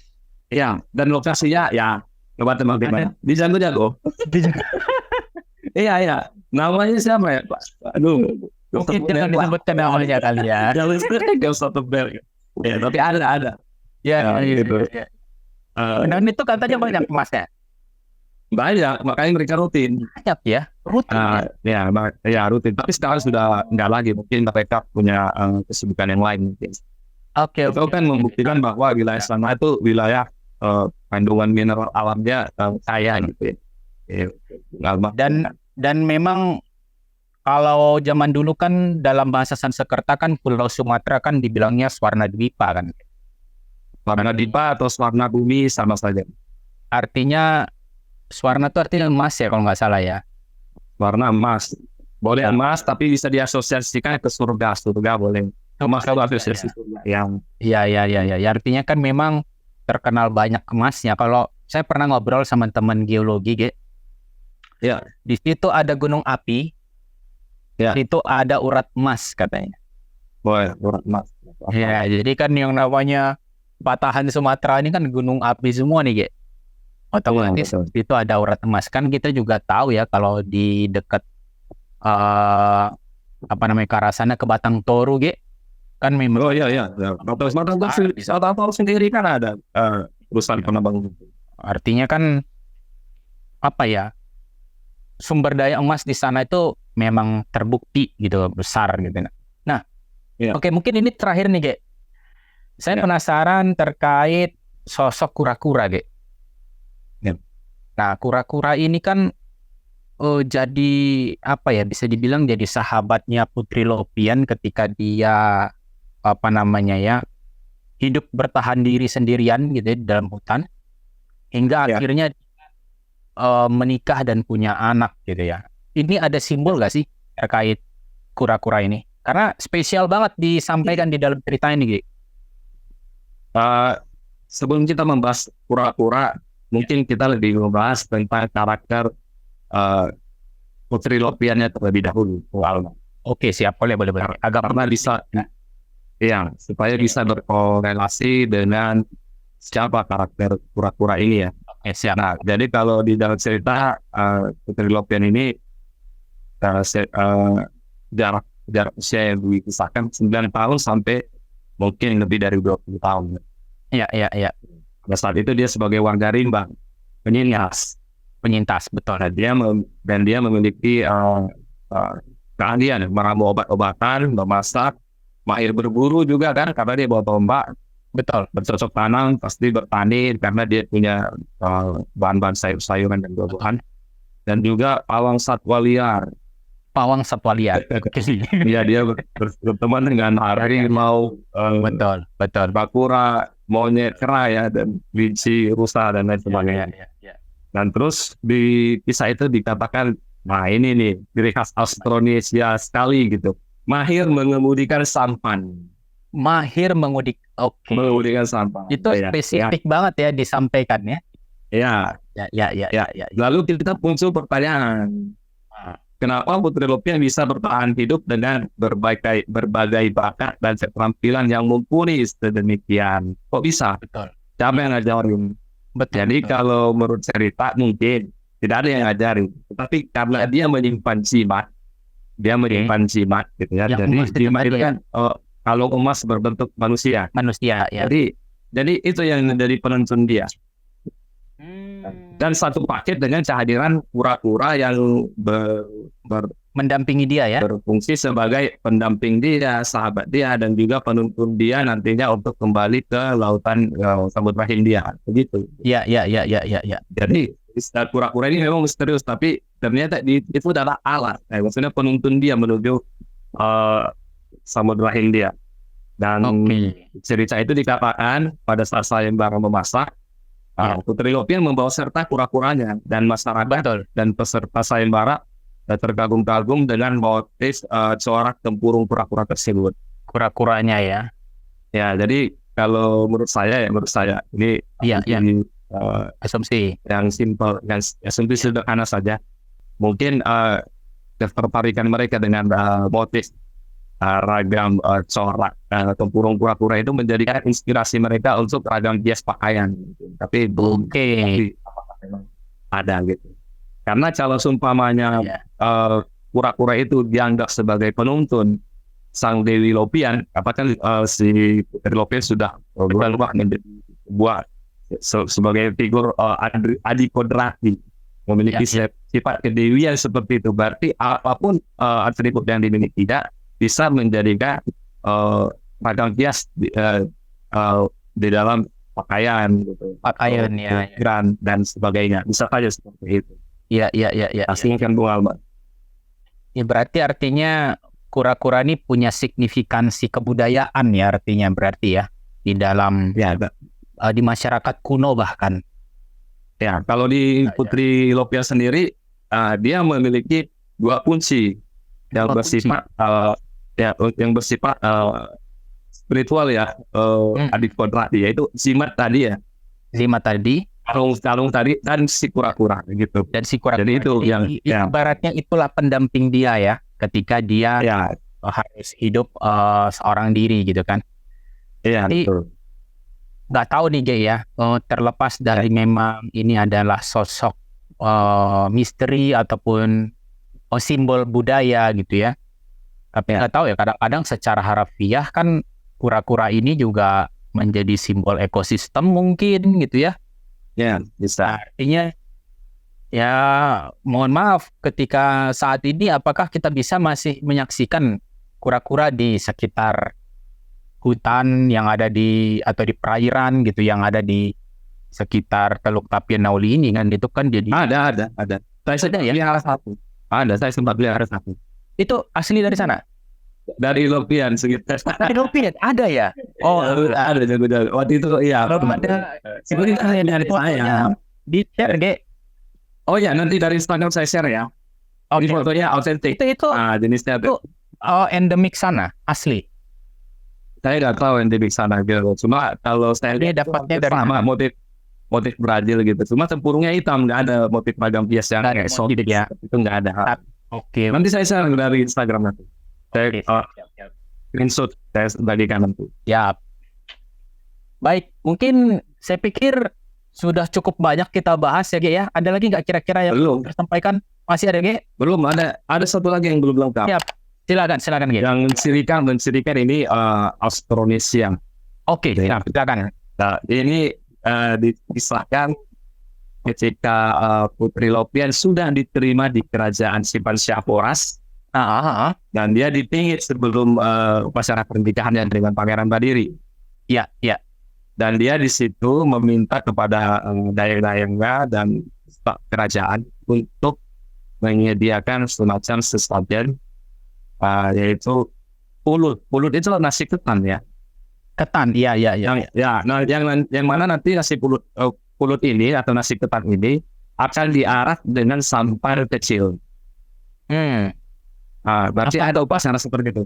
Ya, dan lokasinya coba teman-teman di Jago-Jago. Iya. Namanya siapa ya, Pak? Aduh. Mungkin jangan disebutkan namanya kali ya. Gak usah tebel. Ya, tapi ada. Ya, gitu. Dan itu katanya banyak emasnya. Banyak, makanya mereka rutin. Banyak ya, rutin. Rutin. Tapi sekarang sudah enggak lagi. Mungkin mereka punya kesibukan yang lain mungkin. Itu kan membuktikan bahwa wilayah sana itu wilayah kandungan mineral alamnya kaya gitu ya. Dan memang kalau zaman dulu kan dalam bahasa Sanskerta kan Pulau Sumatera kan dibilangnya Swarnadwipa kan. Swarnadwipa atau Swarna Bumi sama saja. Artinya Swarna itu artinya emas ya kalau nggak salah ya. Warna emas. Boleh emas tapi bisa diasosiasikan ke surga boleh. Emas itu asosiasi surga yang ya artinya kan memang terkenal banyak emasnya. Kalau saya pernah ngobrol sama teman geologi, ya, di situ ada gunung api. Ya. Itu ada urat emas katanya. Boleh, urat emas. Ya, jadi kan yang namanya patahan Sumatera ini kan gunung api semua nih, otomatis itu ada urat emas. Kan kita juga tahu ya kalau di dekat Karasana ke Batang Toru, kan memang. Oh iya. Batang Toru sendiri kan ada perusahaan penambang. Artinya kan sumber daya emas di sana itu memang terbukti gitu besar gitu. Nah, Oke, mungkin ini terakhir nih, Saya penasaran terkait sosok kura-kura, Ya. Nah, kura-kura ini kan jadi bisa dibilang jadi sahabatnya Putri Loppian ketika dia hidup bertahan diri sendirian gitu di dalam hutan hingga akhirnya menikah dan punya anak gitu ya. Ini ada simbol gak sih terkait kura-kura ini? Karena spesial banget disampaikan di dalam cerita ini, sebelum kita membahas kura-kura, mungkin kita lebih membahas tentang karakter Putri Loppiannya terlebih dahulu. Oke, siap. Boleh. Karena bisa, supaya bisa berkorelasi dengan siapa karakter kura-kura ini ya. Oke, siap. Nah, jadi kalau di dalam cerita Putri Loppian ini jarak usia yang dikisahkan 9 tahun sampai mungkin lebih dari 20 tahun. Iya. Pada saat itu dia sebagai warga rimba, penyintas, betul. Dan dia memiliki keahlian meramu obat-obatan, memasak, mahir berburu juga kan, karena dia bawa tombak. Betul. Bercocok tanam, pasti bertani karena dia punya bahan-bahan sayur-sayuran dan buah-buahan. Dan juga pawang satwa liar. Iya, dia berteman dengan harimau, betul. bakura, monyet kera ya, dan biji rusa dan lain sebagainya. Ya. Dan terus di kisah itu dikatakan, nah ini nih ciri khas Austronesia sekali gitu, mahir mengemudikan sampan. Mengemudikan sampan. Itu spesifik banget ya disampaikannya. Ya. Lalu kita muncul pertanyaan. Kenapa Putri Loppian bisa bertahan hidup dengan berbagai bakat dan keterampilan yang mumpuni sedemikian? Kok bisa? Betul. Siapa yang ngajarin? Jadi kalau menurut cerita mungkin tidak ada yang ngajarin. Tetapi karena dia menyimpan jimat, gitu ya. Jadi jimat itu kan kalau emas berbentuk manusia. Ya. Jadi itu yang menjadi penuntun dia. Dan satu paket dengan kehadiran kura-kura yang mendampingi dia ya, berfungsi sebagai pendamping dia, sahabat dia, dan juga penuntun dia nantinya untuk kembali ke lautan Samudra Hindia, begitu. Ya. Jadi kura-kura ini memang misterius, tapi ternyata itu adalah alat, maksudnya penuntun dia menuju Samudra Hindia. Dan cerita itu dikatakan pada saat sayembara memasak, Putri Loppian membawa serta kura-kuranya dan masyarakat dan peserta sayembara terkagum-kagum dengan motif corak tempurung kura-kura tersebut. Kura-kuranya ya. Ya, jadi kalau menurut saya ini asumsi yang simpel, yang asumsi sederhana saja. Mungkin ketertarikan mereka dengan motif ragam corak tempurung kura-kura itu menjadikan inspirasi mereka untuk ragam hias pakaian. Tapi belum apakah memang ada gitu. Karena kalau seumpamanya kura-kura itu dianggap sebagai penuntun sang Dewi Loppian, apakah si Putri Loppian sudah berubah menjadi sebagai figur adikodrati, memiliki sifat kedewian seperti itu. Berarti apapun atribut yang dimiliki tidak bisa menjadikan ragam hias di dalam pakaian gitu, Pakaian ya. dan sebagainya, bisa saja seperti itu. Iya. Aslinya kan Bung Alba. Ya, berarti artinya kura-kura ini punya signifikansi kebudayaan ya, artinya berarti ya di dalam Ya, di masyarakat kuno bahkan. ya kalau di Putri Lopia sendiri, dia memiliki dua kunci yang bersifat yang bersifat spiritual ya, adik kodrat, yaitu Zimat tadi ya, Zimat tadi kalung tadi, dan si kura-kura gitu. dan si kura-kura. Jadi itu yang ibaratnya itulah pendamping dia ya, ketika dia ya, harus hidup seorang diri gitu kan. iya, Jadi betul. nggak tahu nih Ge ya, terlepas dari memang ini adalah sosok misteri ataupun simbol budaya gitu ya. Tapi nggak tahu ya, kadang-kadang secara harafiah kan kura-kura ini juga menjadi simbol ekosistem mungkin gitu ya. Ya, bisa. Artinya ya mohon maaf ketika saat ini apakah kita bisa masih menyaksikan kura-kura di sekitar hutan yang ada di atau di perairan gitu yang ada di sekitar Teluk Tapia Nauli ini kan, itu kan jadi Ada. Saya Ada ya? pelihara satu. Saya sempat pelihara satu. itu asli dari sana. Dari Lopian sekitar. Dari Lopian ada ya? Oh, ada jago. Waktu itu iya. belum ada. Sebenarnya dari saya. Di share Ge. Oh ya, nanti dari Instagram saya share ya. Ini fotonya autentik. Itu Jenisnya itu endemik sana, asli. saya nggak tahu yang di sana gitu. Cuma kalau saya Dia lihat dapatnya dari sama mana? motif Brazil gitu. Cuma tempurungnya hitam, nggak ada motif ragam bias yang Nggak ada kayak motif solid ya. Itu nggak ada. Oke. Nanti saya share dari Instagram nanti. Saya Siap. screenshot saya bagikan nanti. Siap. Baik, mungkin saya pikir sudah cukup banyak kita bahas ya Ge ya. Ada lagi nggak kira-kira yang Belum. tersampaikan? Masih ada Ge? Belum ada satu lagi yang belum lengkap. Siap. Silakan Ge. Yang mencirikan ini Austronesia. Oke, silakan. Nah, ini disahkan ketika Putri Lopian sudah diterima di kerajaan Simpan Syaporas, dan dia dipingit sebelum upacara pernikahannya dengan Pangeran Badiri. Iya. Dan dia di situ meminta kepada dayang-dayangnya dan staf kerajaan untuk menyediakan semacam sesajen, yaitu pulut. Pulut itu nasi ketan ya. Ketan, iya. Yang mana nanti nasi pulut ini atau nasi ketan ini akan diarak dengan sampan kecil. Berarti ada upacara seperti itu.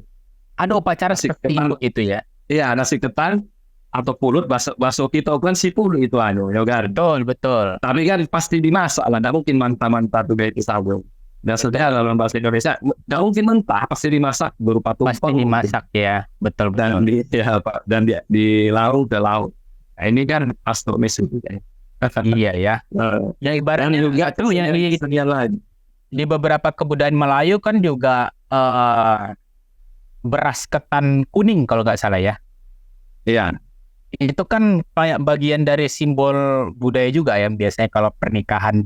Ada upacara seperti itu ya. Iya, nasi ketan atau pulut, bakso kita kan si pulut itu ya kan. Betul. Tapi kan pasti dimasak lah, tidak mungkin mentah-mentah tuh kayak sawo. Dan sebenarnya dalam bahasa Indonesia tidak mungkin mentah, pasti dimasak berupa tumpeng. Pasti dimasak ya, betul. Dan di lauk ke lauk. Nah, ini kan astronomis itu ya. Iya ya. Ya ibaratnya juga tuh yang di beberapa kebudayaan Melayu kan juga beras ketan kuning kalau nggak salah ya. Iya. Itu kan kayak bagian dari simbol budaya juga ya, biasanya kalau pernikahan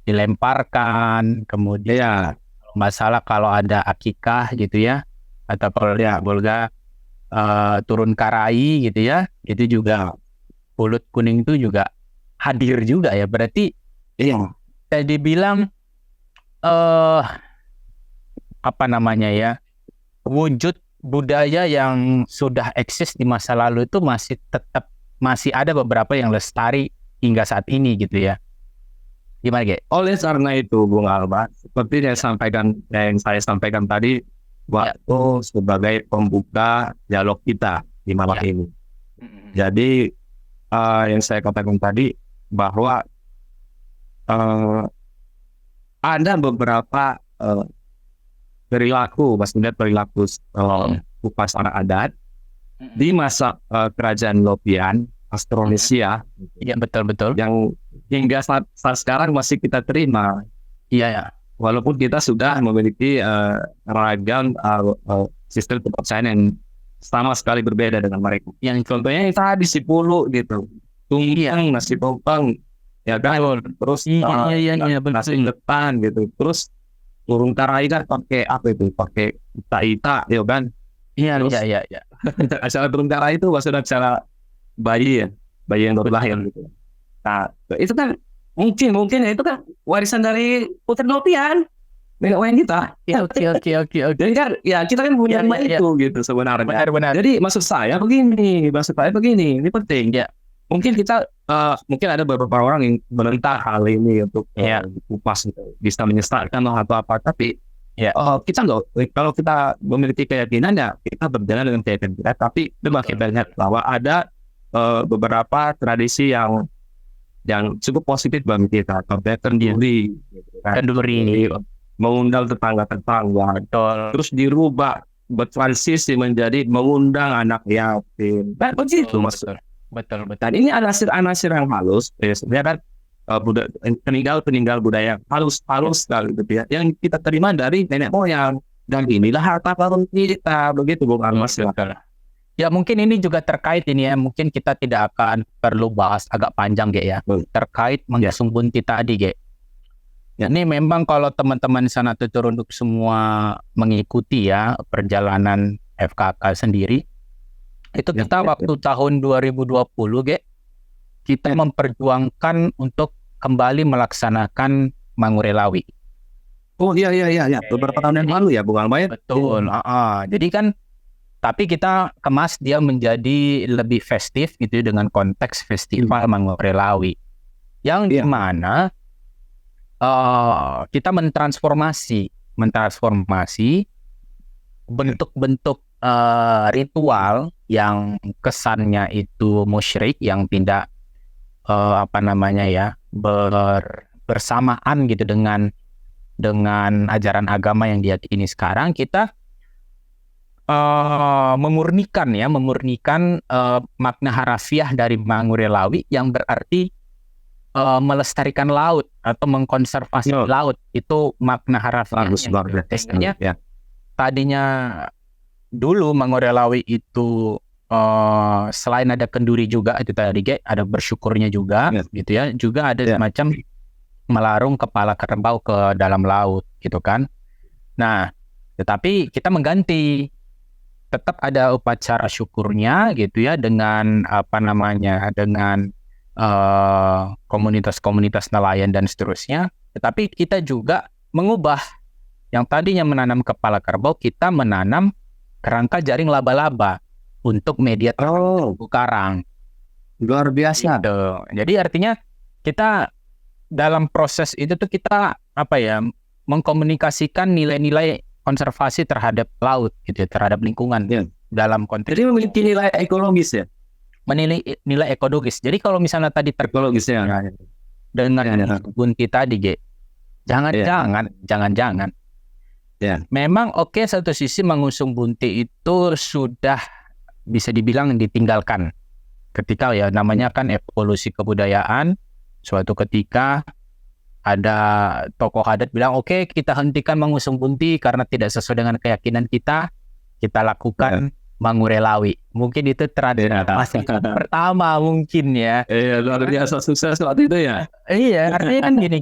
dilemparkan, kemudian masalah kalau ada akikah gitu ya, atau kalau bolga turun karai gitu ya, itu juga pulut kuning itu juga hadir juga ya. Berarti saya dibilang apa namanya ya, wujud budaya yang sudah eksis di masa lalu itu masih ada beberapa yang lestari hingga saat ini gitu ya. Gimana Ge? Oleh karena itu Bung Alba, seperti yang saya sampaikan tadi, waktu sebagai pembuka dialog kita di malam ini. Jadi yang saya katakan tadi bahwa ada beberapa perilaku upacara adat di masa kerajaan Lopian, Austronesia. Iya, betul. Yang hingga saat sekarang masih kita terima. Iya. Walaupun kita sudah memiliki ragam sistem kepercayaan yang sama sekali berbeda dengan mereka. Yang contohnya yang tadi si pulu gitu, tumpeng, nasi tumpeng, ya kan. Terus nasi ketan gitu. Terus burung tarai kan pakai apa itu? Pakai ita-ita, ya kan? Iya. Acara burung tarai itu maksudnya acara bayi ya. bayi yang baru lahir gitu. Nah, itu kan mungkin itu kan warisan dari Putri Lopian, nenek moyang kita. Ya, Oke. jadi kan ya kita kan punya Ya. itu gitu sebenarnya. Benar. Jadi maksud saya begini, ini penting. Ya. Mungkin kita mungkin ada beberapa orang yang menentang hal ini untuk kupas gitu, bisa menyesatkan atau apa, tapi kita nggak, kalau kita memiliki keyakinan ya kita berjalan dengan keyakinan kita, tapi coba kita lihat bahwa ada beberapa tradisi yang cukup positif bagi kita, contohnya kenduri, mengundang tetangga, terus dirubah bertransisi menjadi mengundang anak yatim, begitu maksudnya. Betul. Dan ini anasir yang halus, sebenarnya kan peninggal budaya halus sekali gitu ya, yang kita terima dari nenek moyang, dan inilah harta karun kita, begitu bukan Mas? Ya mungkin ini juga terkait ini ya, mungkin kita tidak akan perlu bahas agak panjang ya, terkait mengusung bunti tadi ya. Ini memang kalau teman-teman sana Tuturunduk semua mengikuti ya perjalanan FKK sendiri, itu kita waktu tahun 2020 kita memperjuangkan untuk kembali melaksanakan Mangurelawi. Oh iya, beberapa tahun yang lalu ya, Bung Alma ya. Betul. Jadi kan, tapi kita kemas dia menjadi lebih festif gitu dengan konteks festival Mangurelawi, yang dimana kita mentransformasi bentuk-bentuk ritual yang kesannya itu musyrik, yang tidak bersamaan gitu dengan ajaran agama yang diyakini sekarang. Kita memurnikan makna harafiah dari Mangurelawi yang berarti melestarikan laut atau mengkonservasi laut. Itu makna harafiahnya. Tadinya dulu Mangurelawi itu selain ada kenduri juga itu tadi ada bersyukurnya juga gitu ya, juga ada semacam melarung kepala kerbau ke dalam laut gitu kan. Nah, tetapi kita mengganti, tetap ada upacara syukurnya gitu ya, dengan dengan komunitas-komunitas nelayan dan seterusnya. Tetapi kita juga mengubah yang tadinya menanam kepala kerbau, kita menanam kerangka jaring laba-laba untuk media terumbu karang. Luar biasa. Gitu. Jadi artinya kita dalam proses itu tuh kita mengkomunikasikan nilai-nilai konservasi terhadap laut gitu ya, terhadap lingkungan dalam konteks. Jadi memiliki nilai ekologis ya. Nilai ekologis. Jadi kalau misalnya tadi ekologisnya dengan bunti tadi jangan. Memang satu sisi mengusung bunti itu sudah bisa dibilang ditinggalkan ketika namanya kan evolusi kebudayaan. Suatu ketika ada tokoh adat bilang kita hentikan mengusung bunti karena tidak sesuai dengan keyakinan kita lakukan Mangurelawi. Mungkin itu transformasi pertama mungkin ya. Iya, luar biasa sukses waktu itu ya. Iya, artinya kan gini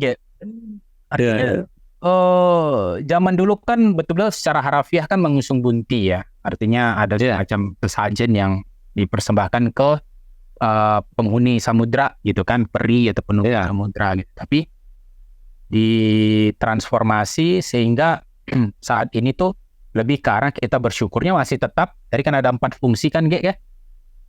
zaman dulu kan betul-betul secara harafiah kan mengusung bunti ya. Artinya ada semacam sesajen yang dipersembahkan ke penghuni samudra gitu kan, peri atau penghuni samudra gitu. Tapi ditransformasi sehingga saat ini tuh lebih ke arah kita bersyukurnya masih tetap. Tadi kan ada 4 fungsi kan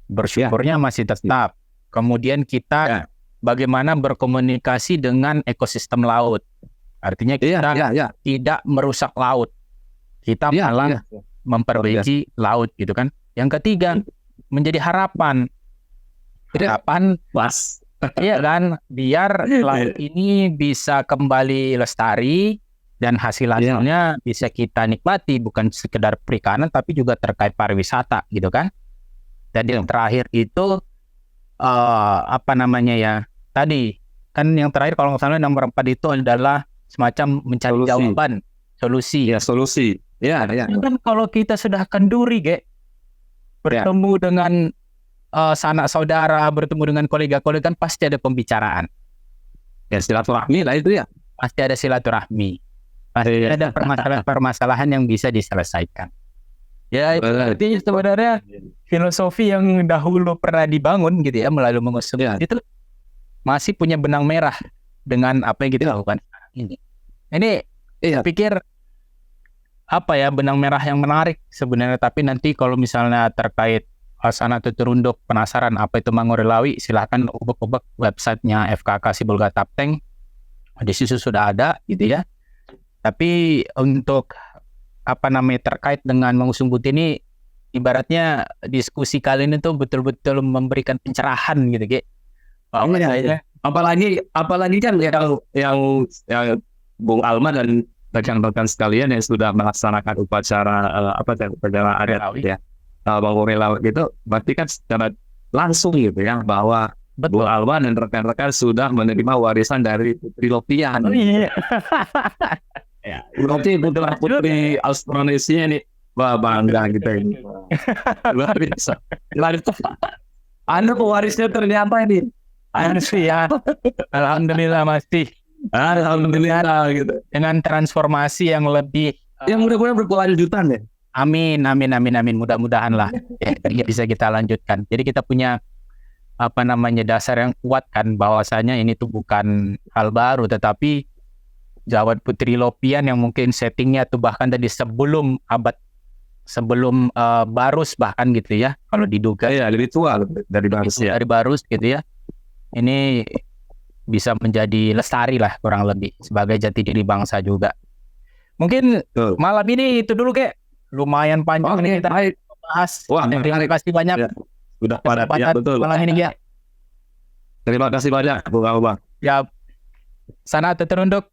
bersyukurnya masih tetap. Kemudian kita bagaimana berkomunikasi dengan ekosistem laut. Artinya kita tidak merusak laut. Kita malah memperbaiki laut gitu kan. Yang ketiga, menjadi harapan. Iya kan, biar laut ini bisa kembali lestari dan hasilnya bisa kita nikmati, bukan sekedar perikanan tapi juga terkait pariwisata gitu kan. Dan yang terakhir itu tadi kan yang terakhir kalau nggak salah nomor 4 itu adalah semacam mencari jawaban, solusi. Kan kalau kita sudah kenduri bertemu dengan sanak saudara, bertemu dengan kolega-kolega kan pasti ada pembicaraan. Silaturahmi lah itu ya. Pasti ada silaturahmi. Pasti ada permasalahan yang bisa diselesaikan. Ya, itu sebenarnya filosofi yang dahulu pernah dibangun gitu ya melalui mengusung itu masih punya benang merah dengan apa yang kita lakukan ini. Saya pikir apa ya benang merah yang menarik sebenarnya. Tapi nanti kalau misalnya terkait Sana Tuturunduk penasaran apa itu Mangorelawi, silahkan ubek-ubek websitenya FKK Sibolga Tapteng. Di situ sudah ada gitu ya. Tapi untuk terkait dengan mengusung putih ini, ibaratnya diskusi kali ini tuh betul-betul memberikan pencerahan gitu, Ge. Apalagi kan yang Bung Alma dan rekan-rekan sekalian yang sudah melaksanakan upacara upacara adat ya, Mangorelawi gitu, berarti kan secara langsung gitu ya bahwa Bung Alma dan rekan-rekan sudah menerima warisan dari Putri Lopian. Ya, berarti putri Austronesia ini bangga kita ini. Luar biasa. Anda pewarisnya ternyata ini. Ya. Alhamdulillah masih. Alhamdulillah gitu. Dengan transformasi yang lebih yang mudah-mudahan berkelanjutan ya. Amin. Mudah-mudahan lah. Ya, bisa kita lanjutkan. Jadi kita punya dasar yang kuat kan bahwasanya ini tuh bukan hal baru, tetapi Jawad Putri Lopian yang mungkin settingnya tuh bahkan tadi sebelum Barus bahkan gitu ya, kalau diduga ya lebih tua dari Barus ya. Dari Barus gitu ya. Ini bisa menjadi lestari lah kurang lebih sebagai jati diri bangsa juga. Mungkin malam ini itu dulu Kek. Lumayan panjang nih kita bahas. Wah, terima kasih banyak. Ya, sudah padat ya, betul. Malam ini ya. Terima kasih banyak Bung Alma. Ya, Sana Tuturunduk.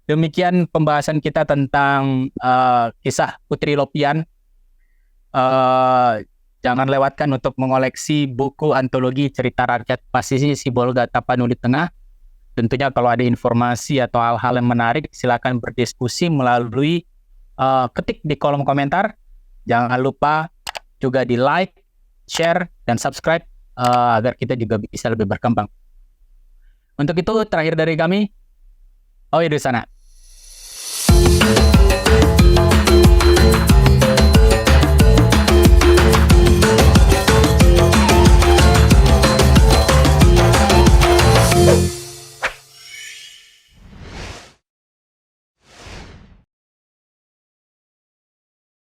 Demikian pembahasan kita tentang kisah Putri Lopian. Jangan lewatkan untuk mengoleksi buku antologi cerita rakyat Pasisi Sibolga Tapanuli Tengah. Tentunya kalau ada informasi atau hal-hal yang menarik, silakan berdiskusi melalui ketik di kolom komentar. Jangan lupa juga di like, share, dan subscribe agar kita juga bisa lebih berkembang. Untuk itu terakhir dari kami, di sana.